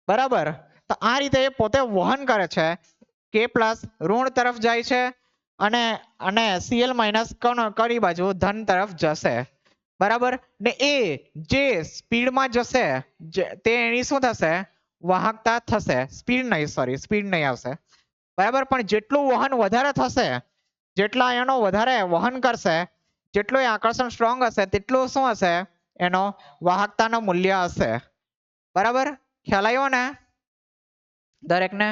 બરાબર તો આ રીતે એ પોતે વહન કરે છે, K+ ઋણ તરફ જાય છે અને અને Cl- કઈ બાજુ ધન તરફ જશે. બરાબર ને એ જે સ્પીડમાં જશે તે એની શું થશે, વાહકતા થશે. સ્પીડ નહીં, સોરી સ્પીડ નહીં આવશે. બરાબર પણ જેટલું વહન વધારે થશે, જેટલા આયનો વધારે વહન કરશે, જેટલું આકર્ષણ સ્ટ્રોંગ હશે તેટલું શું હશે, એનો વાહકતાનું મૂલ્ય હશે. બરાબર ખ્યાલ આવ્યો ને દરેકને?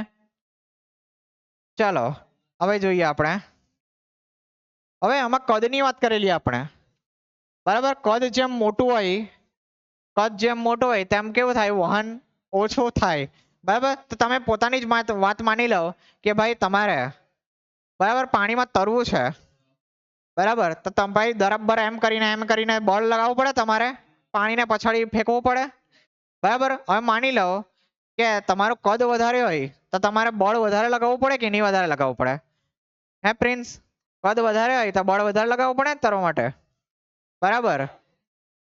ચાલો હવે જોઈએ આપણે, હવે આમાં કદની વાત કરેલી આપણે. બરાબર કદ જેમ મોટું હોય, કદ જેમ મોટું હોય તેમ કેવું થાય, વહન ઓછું થાય. બરાબર તો તમે પોતાની જ વાત માની લો કે ભાઈ તમારે બરાબર પાણીમાં તરવું છે. બરાબર તો તમે ભાઈ બરાબર એમ કરીને બળ લગાવવું પડે, તમારે પાણીને પછાડી ફેંકવું પડે. બરાબર હવે માની લો કે તમારું કદ વધારે હોય તો તમારે બળ વધારે લગાવવું પડે કે નહીં વધારે લગાવવું પડે, હે પ્રિન્સ? કદ વધારે હોય તો બળ વધારે લગાવવું પડે ને તરવા માટે. બરાબર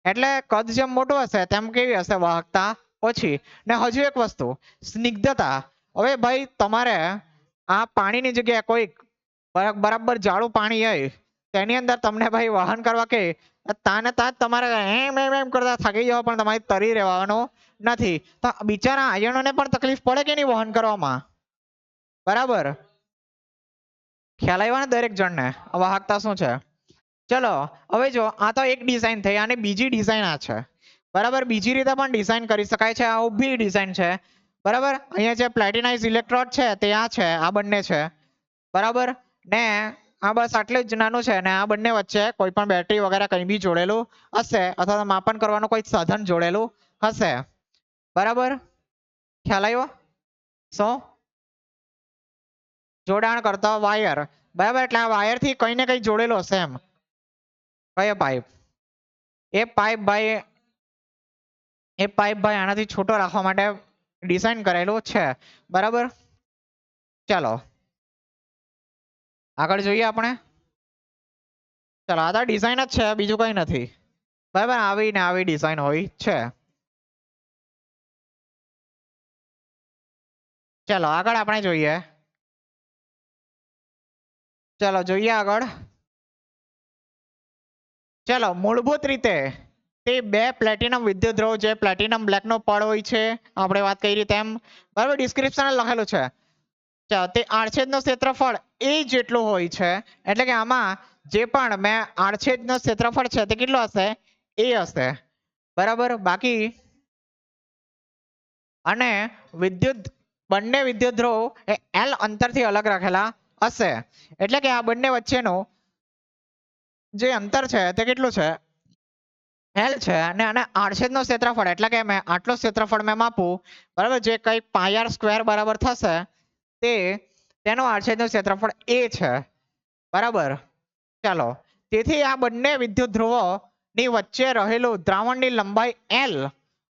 એટલે કદ જેમ મોટું હશે તેમ કેવી હશે, વાહકતા ઓછી. ને હજુ એક વસ્તુ સ્નિગ્ધતા. હવે ભાઈ તમારે આ પાણીની જગ્યાએ કોઈ બરાબર જાડું પાણી હોય તેની અંદર તમને ભાઈ વહન કરવા કે તાને તાં તમારે એમ કરતા થાકી જાવ પણ તમારે તરી રહેવાનું નથી. તો બિચારા આયનોને પણ તકલીફ પડે કે નહીં વહન કરવામાં. બરાબર ખ્યાલ આવ્યો ને દરેક જણને વાહકતા શું છે? ચલો હવે જો આ તો એક ડિઝાઇન થઈ, અને બીજી ડિઝાઇન આ છે. બરાબર બીજી રીતે પણ ડિઝાઇન કરી શકાય છે, આ ઊભી ડિઝાઇન છે. બરાબર અહીંયા જે પ્લેટિનાઇઝ ઇલેક્ટ્રોડ છે તે આ છે, આ બંને છે. બરાબર ને આ બસ આટલું જ નાનું છે ને આ બંને વચ્ચે કોઈ પણ બેટરી વગેરે કંઈ બી જોડેલું હશે અથવા તો માપન કરવાનું કોઈ સાધન જોડેલું હશે. બરાબર ખ્યાલ આવ્યો? શું જોડાણ કરતો વાયર, બરાબર. એટલે આ વાયર થી કઈ ને કઈ જોડેલો હશે એમ. કયો પાઇપ? એ પાઇપ ભાઈ આનાથી છોટો રાખવા માટે ડિઝાઇન કરેલું છે, બરાબર. ચાલો આગળ જોઈએ આપણે. ચાલો આ તો ડિઝાઇન જ છે, બીજું કઈ નથી, બરાબર. આવી ને આવી ડિઝાઇન હોય છે. ચાલો આગળ આપણે જોઈએ. ચાલો જોઈએ આગળ. ચાલો મૂળભૂત રીતે તે બે પ્લેટિનમ વિદ્યુત ધ્રુવ જે પ્લેટિનમ બ્લેક નો પડ હોય છે, આપણે વાત કરી તેમ, બરાબર. ડિસ્ક્રિપ્શન લખેલું છે. ચાલો તે આડછેદનું ક્ષેત્રફળ એ જેટલું હોય છે, એટલે કે આમાં જે પણ મેં આડછેદનું ક્ષેત્રફળ છે તે કેટલું હશે? એ હશે, બરાબર. બાકી અને બંને વિદ્યુત ધ્રુવ એ L અંતરથી અલગ રાખેલા હશે, એટલે કે આ બંને વચ્ચેનું જે અંતર છે તે કેટલું છે? L છે. અને આને આડછેદનું ક્ષેત્રફળ એટલે કે મેં આટલું ક્ષેત્રફળ મેં માપું, બરાબર. જે કંઈ પાઈ આર સ્ક્વેર બરાબર થશે તે તેનું આડછેદનું ક્ષેત્રફળ એ છે, બરાબર. ચાલો તેથી આ બંને વિદ્યુત ધ્રુવો ની વચ્ચે રહેલું દ્રાવણની લંબાઈ L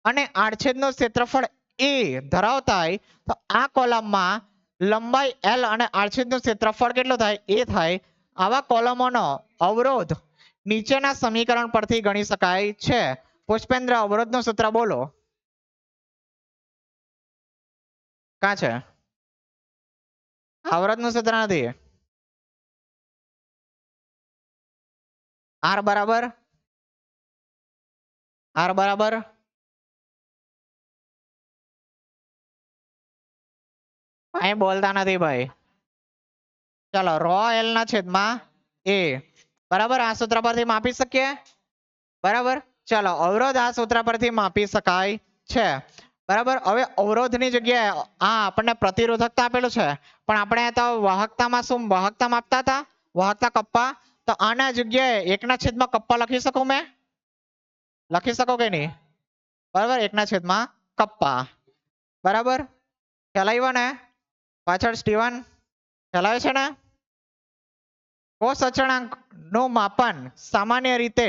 અને આડછેદનું ક્ષેત્રફળ એ ધરાવતા હોય તો આ કોલમમાં લંબાઈ L અને આડછેદનું ક્ષેત્રફળ કેટલું થાય? એ થાય. આવા કોલમોનો અવરોધ નીચેના સમીકરણ પરથી ગણી શકાય છે. પુષ્પેન્દ્ર અવરોધનું સૂત્ર બોલો. ક્યાં છે? અવરોધનું સૂત્ર નથી. R બરાબર અહીં બોલતા નથી ભાઈ. ચાલો રો L ના છેદમાં A, બરાબર. આ સૂત્ર પરથી માપી શકીએ, બરાબર. ચાલો અવરોધ આ સૂત્ર પરથી માપી શકાય છે, બરાબર. હવે અવરોધની જગ્યાએ આ આપણને પ્રતિરોધકતા આપેલું છે, પણ આપણે તો વાહકતામાં શું વાહકતા માપતા હતા? વાહકતા કપ્પા. તો આના જગ્યાએ એકના છેદમાં કપ્પા લખી શકું મેં? લખી શકો કે નહીં? બરાબર. એકના છેદમાં કપ્પા, બરાબર. ખ્યાલ આવ્યો ને? પાછળ સ્ટીવન ખ્યાલ આવે છે ને? કોષ અચળાંક નું માપન સામાન્ય રીતે,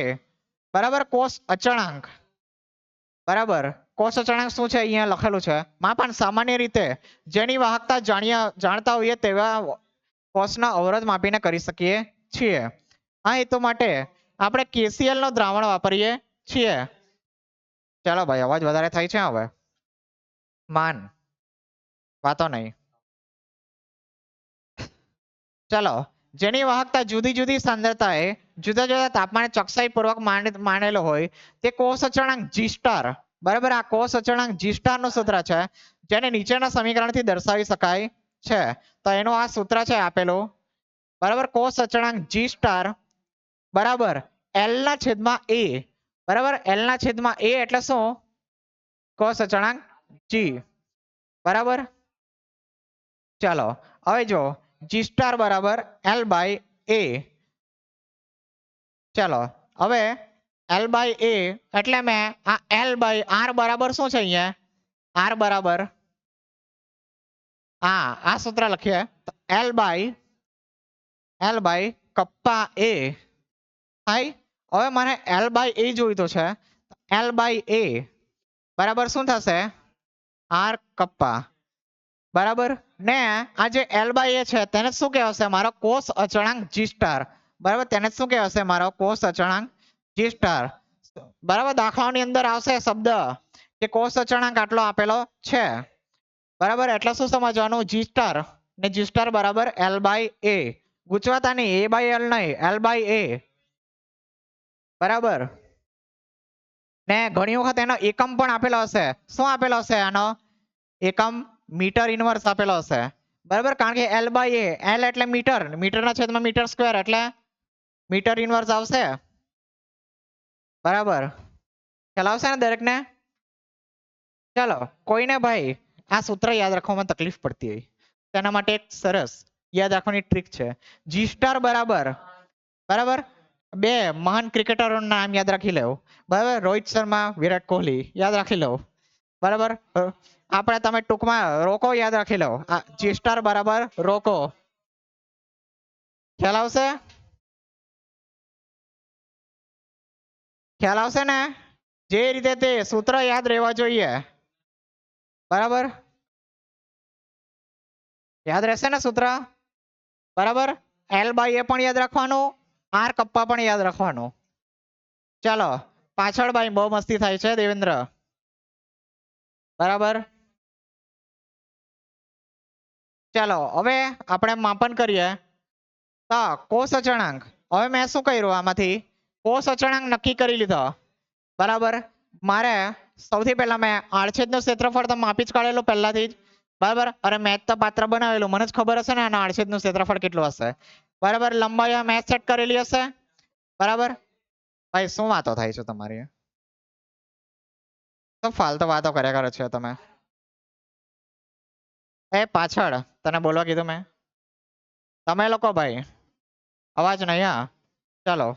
બરાબર. કોષ અચળાંક, બરાબર. કોષ અચળાંક શું છે? અહીંયા લખેલું છે. માપન સામાન્ય રીતે જેની વાહકતા જાણતા હોઈએ તેવા કોષના અવરોધ માપીને કરી શકીએ છીએ. આ હેતુ માટે આપણે KCl નો દ્રાવણ વાપરીએ છીએ. ચાલો ભાઈ અવાજ વધારે થાય છે હવે. માન વાતો નહીં. ચાલો જેની વાહકતા જુદી જુદી સાંદ્રતાએ જુદા જુદા તાપમાને ચોકસાઈ પૂર્વક માનેલો હોય તે કોષ અચળાંક G સ્ટાર, બરાબર. આ કોષ અચળાંક G સ્ટાર નું સૂત્ર છે, જેને નીચેના સમીકરણથી દર્શાવી શકાય છે. તો એનું આ સૂત્ર છે આપેલું, બરાબર. કોષ અચળાંક G સ્ટાર બરાબર L ના છેદમાં A, બરાબર. L ના છેદમાં A એટલે શું? કોષ અચળાંક G, બરાબર. ચાલો હવે જો G સ્ટાર બરાબર L બાય A. ચાલો હવે L બાય A એટલે મેં આ L બાય R બરાબર શું છે? અહીંયા R બરાબર આ સૂત્ર લખીએ તો L બાય કપ્પા A થાય. હવે મને L બાય A જોઈતો છે. L બાય A બરાબર શું થશે? R કપ્પા, બરાબર. ને આ જે L બાય A છે તેને શું કહેવાશે? મારો કોષ અચળાંક G સ્ટાર, બરાબર. તેને શું કહેવાશે? મારો કોષ અચળાંક G સ્ટાર, બરાબર. દાખલાની અંદર આવશે શબ્દ કે કોષ અચળાંક આટલો આપેલો છે, બરાબર. એટલે શું સમજવાનું? G સ્ટાર ને G સ્ટાર બરાબર L બાય A. ગુચવાતા નહીં, A બાય L નહીં, L બાય A, બરાબર. ને ઘણી વખત એનો એકમ પણ આપેલો હશે. શું આપેલો હશે? આનો એકમ મીટર ઇનવર્સ આપેલો હશે, બરાબર. કારણ કે L બાય A, L એટલે મીટર, મીટરના છેદમાં મીટર સ્ક્વેર એટલે મીટર ઇનવર્સ આવશે, બરાબર. ખ્યાલ આવશે ને દરેકને? ચાલો કોઈને ભાઈ આ સૂત્ર યાદ રાખવામાં તકલીફ પડતી હોય તેના માટે એક સરસ યાદ રાખવાની ટ્રીક છે. G સ્ટાર બરાબર બે મહાન ક્રિકેટરોનું નામ યાદ રાખી લેવું, બરાબર. રોહિત શર્મા, વિરાટ કોહલી યાદ રાખી લેવું, બરાબર. આપણે તમે ટૂંકમાં રોકો યાદ રાખી લો. G સ્ટાર બરાબર રોકો, ખ્યાલ આવશે? ખ્યાલ આવશે ને? જે રીતે તે સૂત્ર યાદ રહેવા જોઈએ, બરાબર? યાદ રહેશે ને સૂત્ર? બરાબર. એલ બાય એ પણ યાદ રાખવાનું, આર કપ્પા પણ યાદ રાખવાનું. ચાલો પાછળ ભાઈ બહુ મસ્તી થાય છે દેવેન્દ્ર, બરાબર. ચાલો હવે આપણે માપન કરીએ. તો કોષ અચળાંક, હવે મેં શું કર્યું આમાંથી કોષ અચળાંક નક્કી કરી લીધો, બરાબર. મારે સૌથી પહેલા મેં આડછેદનું ક્ષેત્રફળ તો માપી જ કાઢેલું પહેલાથી જ, બરાબર. અને મેં તો પાત્ર બનાવેલું, મને જ ખબર હશે ને આના આડછેદનું ક્ષેત્રફળ કેટલું હશે, બરાબર. લંબાઈ મેં સેટ કરેલી હશે, બરાબર. ભાઈ શું વાતો થાય છે તમારી? તો ફાલતુ વાતો કર્યા કરો છો તમે. એ પાછળ તને બોલવા કીધું મેં, તમે લોકો ભાઈ અવાજ નહીં. હા ચાલો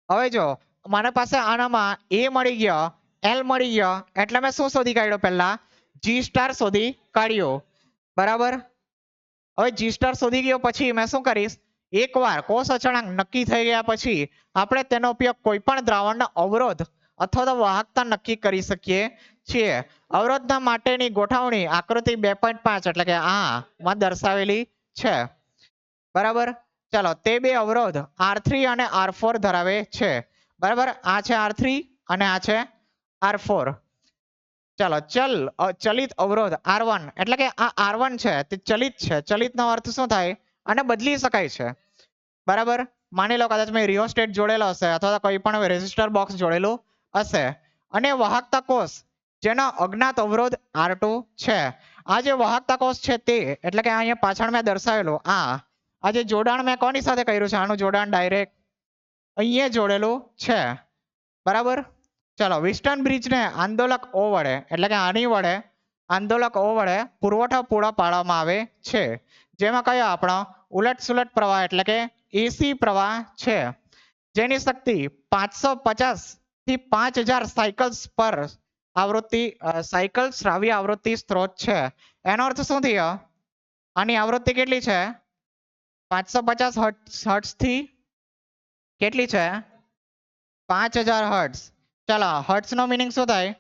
હવે જો મારા પાસે આનામાં એ મળી ગયો, એલ મળી ગયો, એટલે મેં શું શોધી કાઢ્યો? પહેલા જી સ્ટાર શોધી કાઢ્યો, બરાબર. હવે જી સ્ટાર શોધી ગયો પછી મેં શું કરીશ? એકવાર કોષ અચળાંક નક્કી થઈ ગયા પછી આપણે તેનો ઉપયોગ કોઈ પણ દ્રાવણના અવરોધ અથવા તો વાહકતા નક્કી કરી શકીએ છીએ. અવરોધના માટેની ગોઠવણી આકૃતિ 2.5 એટલે કે આ માં દર્શાવેલી છે, બરાબર. ચાલો તે બે અવરોધ R3 અને R4 ધરાવે છે, બરાબર. આ છે R3 અને આ છે R4. ચાલો ચલિત અવરોધ R1 એટલે કે આ R1 છે તે ચલિત છે. ચલિતનો અર્થ શું થાય? આને બદલી શકાય છે, બરાબર. માની લો કદાચ મેં રિયોસ્ટેટ જોડેલો હશે અથવા તો કોઈ પણ રેઝિસ્ટર બોક્સ જોડેલું હશે, અને વાહકતા કોષ જેનો અજ્ઞાત અવરોધ R2 છે. આ જે વાહકતા કોષ છે તે એટલે કે અહીંયા પાછળ મેં દર્શાવેલું આ જે જોડાણ મેં કોની સાથે કર્યું છે? આનું જોડાણ ડાયરેક્ટ અહીંયા જોડેલું છે, બરાબર. ચાલો વિસ્ટન બ્રિજને આંદોલક O વડે એટલે કે આની વડે આંદોલક O વડે પુરવઠો પૂરો પાડવામાં આવે છે, જેમાં કયો આપણો ઉલટ સુલટ પ્રવાહ એટલે કે એસી પ્રવાહ છે, જેની શક્તિ 550 થી 5000 સાયકલ્સ પર આવૃત્તિ સાયકલ શ્રાવ્ય આવૃત્તિ સ્ત્રોત છે. એનો અર્થ શું થયો? આની આવૃત્તિ કેટલી છે? 550 હર્ટ્ઝ થી કેટલી છે? 5000 હર્ટ્ઝ. ચાલો હર્ટ્ઝ નો મીનિંગ શું થાય?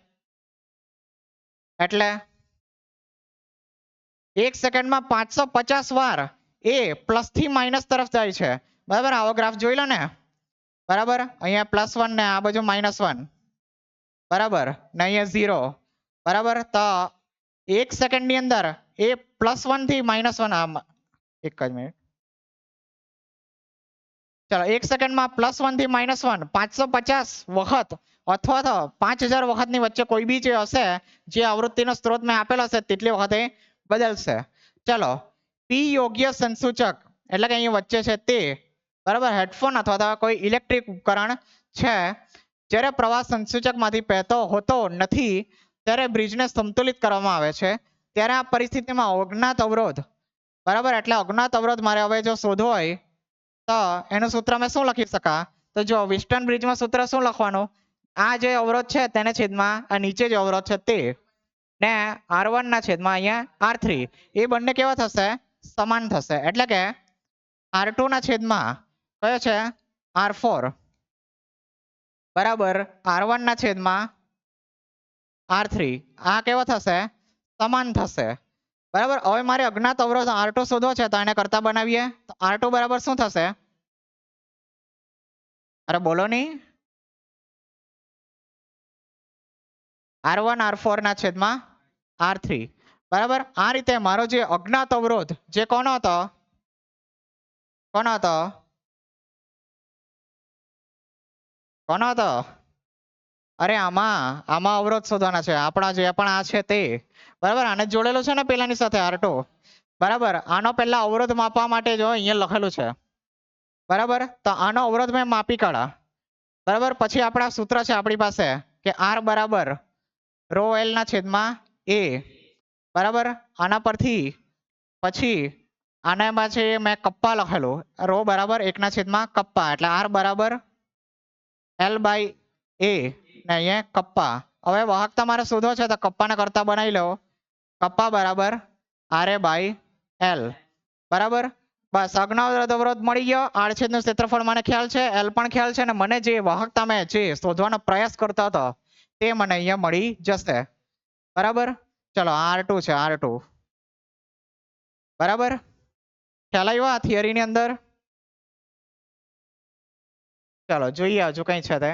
એટલે 1 સેકન્ડમાં 550 વાર એ પ્લસ થી માઇનસ તરફ જાય છે, બરાબર. આવો ગ્રાફ જોઈ લો ને, બરાબર. અહીંયા +1 ને આ બાજુ -1, બરાબર. ને અહીંયા 0, બરાબર. તો 1 સેકન્ડ ની અંદર એ +1 થી -1 આમ એક જ મિનિટ. ચાલો 1 સેકન્ડમાં +1 થી -1 550 વખત અથવા તો 5000 વખતની વચ્ચે કોઈ બી જે હશે જે આવૃત્તિનો સ્ત્રોત મેં આપેલો હશે તેટલી વખતે બદલશે. ચાલો પી યોગ્ય સંસૂચક એટલે કે અહીં વચ્ચે છે તે, બરાબર. હેડફોન અથવા તો કોઈ ઇલેક્ટ્રિક ઉપકરણ છે. જ્યારે પ્રવાહ સંસૂચકમાંથી વહેતો હોતો નથી ત્યારે બ્રિજને સંતુલિત કરવામાં આવે છે. ત્યારે આ પરિસ્થિતિમાં અજ્ઞાત અવરોધ, બરાબર. એટલે અજ્ઞાત અવરોધ મારે હવે જો શોધવો હોય તો એનું સૂત્ર મેં શું લખી શકા? તો જો વિસ્ટન બ્રિજમાં સૂત્ર શું લખવાનું? આ જે અવરોધ છે તેને છેદમાં આ નીચે જે અવરોધ છે તે ને R1 ના છેદમાં અહીંયા R3, એ બંને કેવા થશે? સમાન થશે. એટલે કે R2 ના છેદમાં કયો છે? R4, બરાબર. R1 ના છેદમાં R3, આ કેવો થશે? સમાન થશે, બરાબર. હવે મારે અજ્ઞાત અવરોધ R2 શોધવો છે તો એને કરતા બનાવીએ. તો R2 બરાબર શું થશે? અરે બોલો નહીં. R1 R4 ના છેદમાં R3, બરાબર. આ રીતે મારો જે અજ્ઞાત અવરોધ જે કોનો હતો? કોનો હતો? કોનો હતો? અરે આમાં અવરોધ શોધવાના છે આપણા જે પણ આ છે તે, બરાબર. આને જોડેલું છે ને પેલાની સાથે R2, બરાબર. આનો પહેલા અવરોધ માપવા માટે જો અહીંયા લખેલું છે, બરાબર. તો આનો અવરોધ મેં માપી કાઢા, બરાબર. પછી આપણા સૂત્ર છે આપણી પાસે કે R બરાબર રો એલ ના છેદમાં A, બરાબર. આના પરથી પછી આનામાં છે મેં કપ્પા લખેલું, રો બરાબર 1 ના છેદમાં કપ્પા એટલે R બરાબર L બાય A ને અહીંયા કપ્પા. હવે વાહકતા મારે શોધવો છે તો કપ્પાને કરતા બનાવી લો. કપ્પા બરાબર RA બાય L, બરાબર. બસ અજ્ઞાત અવરોધ મળી ગયો, આડછેદનું ક્ષેત્રફળ મને ખ્યાલ છે, એલ પણ ખ્યાલ છે, અને મને જે વાહકતા મેં જે શોધવાનો પ્રયાસ કરતો હતો તે મને અહીંયા મળી જશે. બરાબર, ચલો R2 છે, R2. બરાબર, ખ્યાલ આવ્યો આ થિયરીની અંદર? ચાલો જોઈએ હજુ કઈ છે તે.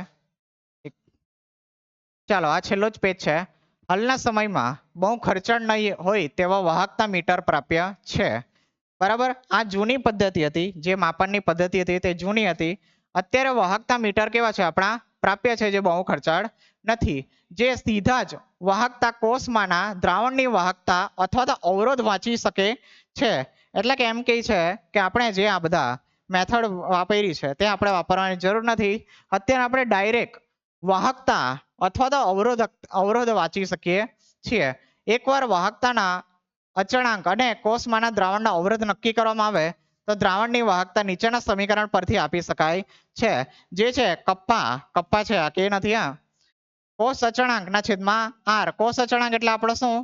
ચાલો આ છેલ્લો જ પેજ છે. હાલના સમયમાં બહુ ખર્ચાળ નહીં હોય તેવા વાહકતા મીટર પ્રાપ્ય છે. બરાબર, આ જૂની પદ્ધતિ હતી, જે માપનની પદ્ધતિ હતી તે જૂની હતી. અત્યારે વાહકતા મીટર કેવા છે આપણા પ્રાપ્ય છે, જે બહુ ખર્ચાળ નથી, જે સીધા જ વાહકતા કોષમાંના દ્રાવણની વાહકતા અથવા તો અવરોધ વાંચી શકે છે. એટલે કે એમ કહે છે કે આપણે જે આ બધા મેથડ વાપરી છે તે આપણે વાપરવાની જરૂર નથી. અત્યારે આપણે ડાયરેક્ટ વાહકતા અથવા તો અવરોધ વાંચી શકીએ છીએ. એકવાર વાહકતાના અચળાંક અને કોષમાંના દ્રાવણના અવરોધ નક્કી કરવામાં આવે તો દ્રાવણની વાહકતા નીચેના સમીકરણ પરથી આપી શકાય છે, જે છે કપ્પા છે, આ કે નથી, આ કોષ અચળાંકના છેદમાં R. કોષ અચળાંક એટલે આપણો શું?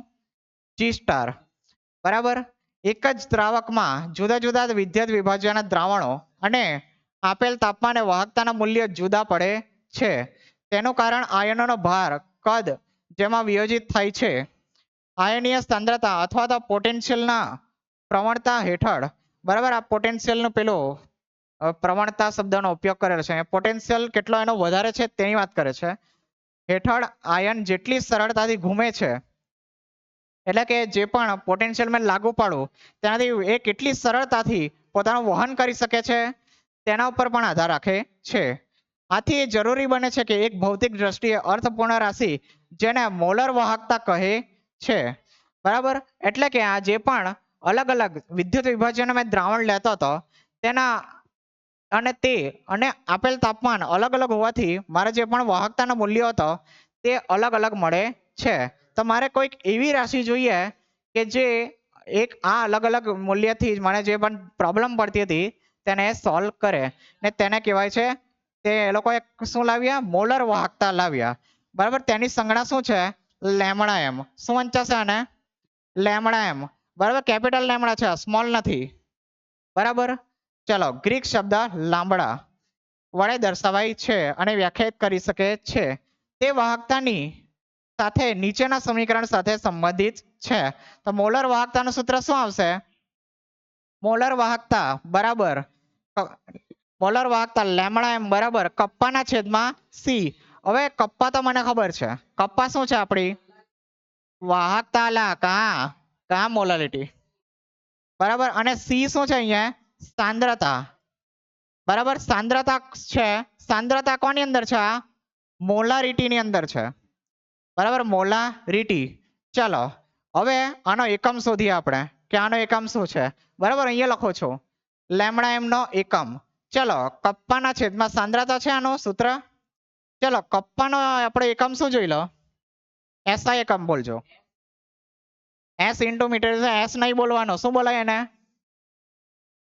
G star. બરાબર, એક જ દ્રાવકમાં જુદા જુદા વિદ્યુત વિભાજ્યના દ્રાવણો અને આપેલ તાપમાને વાહકતાના મૂલ્ય જુદા પડે છે. તેનું કારણ આયનોનો ભાર કદ જેમાં વિયોજિત થાય છે. આયનીય સાંદ્રતા અથવા તો પોટેન્શિયલના પ્રવણતા હેઠળ. બરાબર, આ પોટેન્શિયલનું પેલો પ્રવણતા શબ્દનો ઉપયોગ કરેલો છે. પોટેન્શિયલ કેટલો એનો વધારે છે તેની વાત કરે છે. હેઠળ આયન જેટલી સરળતાથી ઘૂમે છે, એટલે કે જે પણ પોટેન્શિયલ મેં લાગુ પાડું તેનાથી એ કેટલી સરળતાથી પોતાનું વહન કરી શકે છે તેના ઉપર પણ આધાર રાખે છે. આથી એ જરૂરી બને છે કે એક ભૌતિક દ્રષ્ટિએ અર્થપૂર્ણ રાશિ જેને મોલર વાહકતા કહે છે. બરાબર, એટલે કે આ જે પણ અલગ અલગ વિદ્યુત વિભાજન મેં દ્રાવણ લેતો હતો તેના અને આપેલ તાપમાન અલગ અલગ હોવાથી મારે જે પણ વાહકતાનો મૂલ્ય હતો તે અલગ અલગ મળે છે. તો મારે કોઈક એવી રાશિ જોઈએ કે જે એક આ અલગ અલગ મૂલ્યથી મને જે પણ પ્રોબ્લેમ પડતી હતી તેને સોલ્વ કરે, ને તેને કહેવાય છે, તે એ લોકોએ શું લાવ્યા? મોલર વાહકતા લાવ્યા. બરાબર, તેની સંજ્ઞા શું છે? Lambda M. શું વંચાશે આને? Lambda M. બરાબર, કેપિટલ લેમડા છે, સ્મોલ નથી. બરાબર, ચલો ગ્રીક શબ્દ લાંબડા વડે દર્શાવાય છે અને વ્યાખ્યાયિત કરી શકે છે. તે વાહકતાની સાથે નીચેના સમીકરણ સાથે સંબંધિત છે. તો મોલર વાહકતાનું સૂત્ર શું આવશે? મોલર વાહકતા બરાબર મોલર વાહકતા લેમડા એમ બરાબર કપ્પાના છેદમાં સી. હવે કપ્પા તો મને ખબર છે, કપ્પા શું છે આપણી વાહકતા, લા કા મોલાલિટી. બરાબર, અને સી શું છે અહીંયા? સાંદ્રતા. બરાબર, સાંદ્રતા છે, સાંદ્રતા કોની અંદર છે? આ મોલારિટી ની અંદર છે. બરાબર, મોલારિટી. ચાલો હવે આનો એકમ શોધીએ આપણે કે આનો એકમ શું છે. બરાબર, અહીંયા લખો છો લેમડા એમ નો એકમ. ચલો કપ્પાના છેદમાં સાંદ્રતા છે આનું સૂત્ર. ચલો કપ્પાનો આપણે એકમ શું જોઈ લો? એસઆઈ એકમ બોલજો. S into metre. એસ નહીં બોલવાનો, શું બોલાય એને?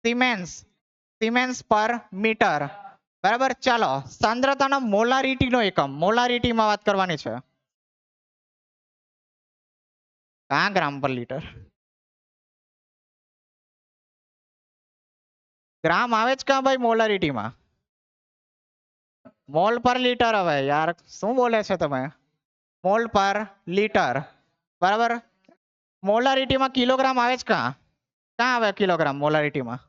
સિમેન્સ. સિમેન્સ પર મીટર. બરાબર, ચાલો સાંદ્રતાનો મોલારિટીનો એકમ, મોલારિટીમાં વાત કરવાની છે. ગ્રામ પર લીટર. ગ્રામ આવે જ ક્યાં ભાઈ મોલારિટીમાં? મોલ પર લીટર. હવે યાર શું બોલે છે તમે? મોલ પર લીટર. બરાબર, મોલારિટીમાં કિલોગ્રામ આવે જ ક્યાં આવે કિલોગ્રામ મોલારિટીમાં?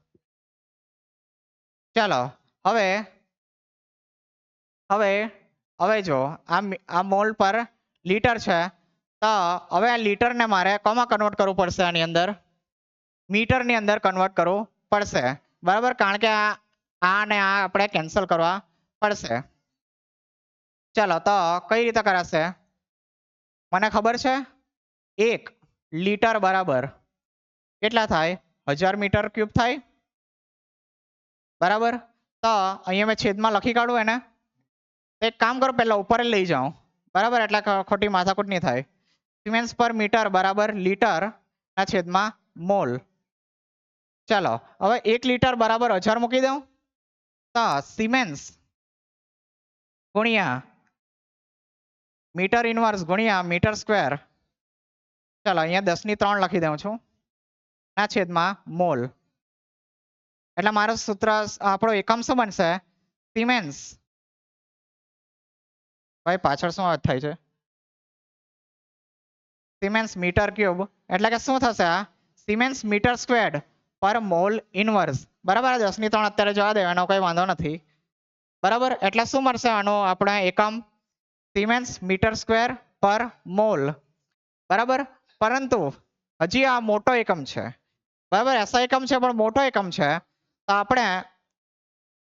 ચાલો હવે જો આ મોલ પર લીટર છે, તો હવે આ લીટરને મારે કોમાં કન્વર્ટ કરવું પડશે? આની અંદર મીટરની અંદર કન્વર્ટ કરવું પડશે. બરાબર, કારણ કે આ ને આ આપણે કેન્સલ કરવા પડશે. ચાલો તો કઈ રીતે કરાશે? મને ખબર છે 1 લીટર બરાબર કેટલા થાય? 1000 મીટર ક્યુબ થાય. બરાબર, તો અહીંયા મેં છેદમાં લખી કાઢું એને. એક કામ કરો, પહેલા ઉપર લઈ જાઉં. બરાબર, એટલે ખોટી માથાકૂટ નહીં થાય. સિમેન્સ પર મીટર બરાબર લીટર ના છેદમાં મોલ. ચાલો હવે 1 લીટર બરાબર 1000 મૂકી દઉં. તો સિમેન્સ ગુણ્યા મીટર ઇનવર્સ ગુણ્યા મીટર સ્ક્વેર. ચાલો અહીંયા 10 ની 3 લખી દઉં છું ના છેદમાં મોલ. એટલે મારું સૂત્ર આપણો એકમ શું બનશે સિમેન્સ ભાઈ પાછળ શું વાત થાય છે સિમેન્સ મીટર ક્યુબ એટલે કે શું થશે આ સિમેન્સ મીટર સ્ક્વેર્ડ પર મોલ ઇનવર્સ બરાબર 10⁻³ અત્યારે જવા દે એનો કોઈ વાંધો નથી બરાબર એટલે શું મળશે આનો આપણે એકમ સિમેન્સ મીટર સ્ક્વેર પર મોલ બરાબર પરંતુ હજી આ મોટો એકમ છે બરાબર એસઆઈ એકમ છે પણ મોટો એકમ છે તો આપણે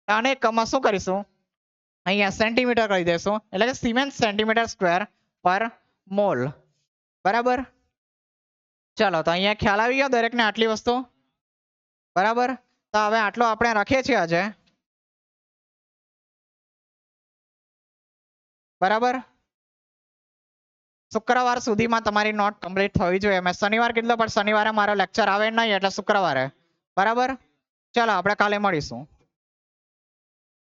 આને એકમમાં શું કરીશું અહીંયા સેન્ટીમીટર કરી દઈશું એટલે કે સિમેન્સ સેન્ટીમીટર સ્ક્વેર પર મોલ બરાબર ચાલો તો અહીંયા ખ્યાલ આવી ગયો દરેકને આટલી વસ્તુ બરાબર તો હવે આટલો આપણે રાખીએ છીએ આજે બરાબર શુક્રવાર સુધીમાં તમારી નોટ કમ્પ્લીટ થવી જોઈએ મેં શનિવાર કીધું પણ શનિવારે મારો લેક્ચર આવે નહીં એટલે શુક્રવારે બરાબર ચાલો આપણે કાલે મળીશું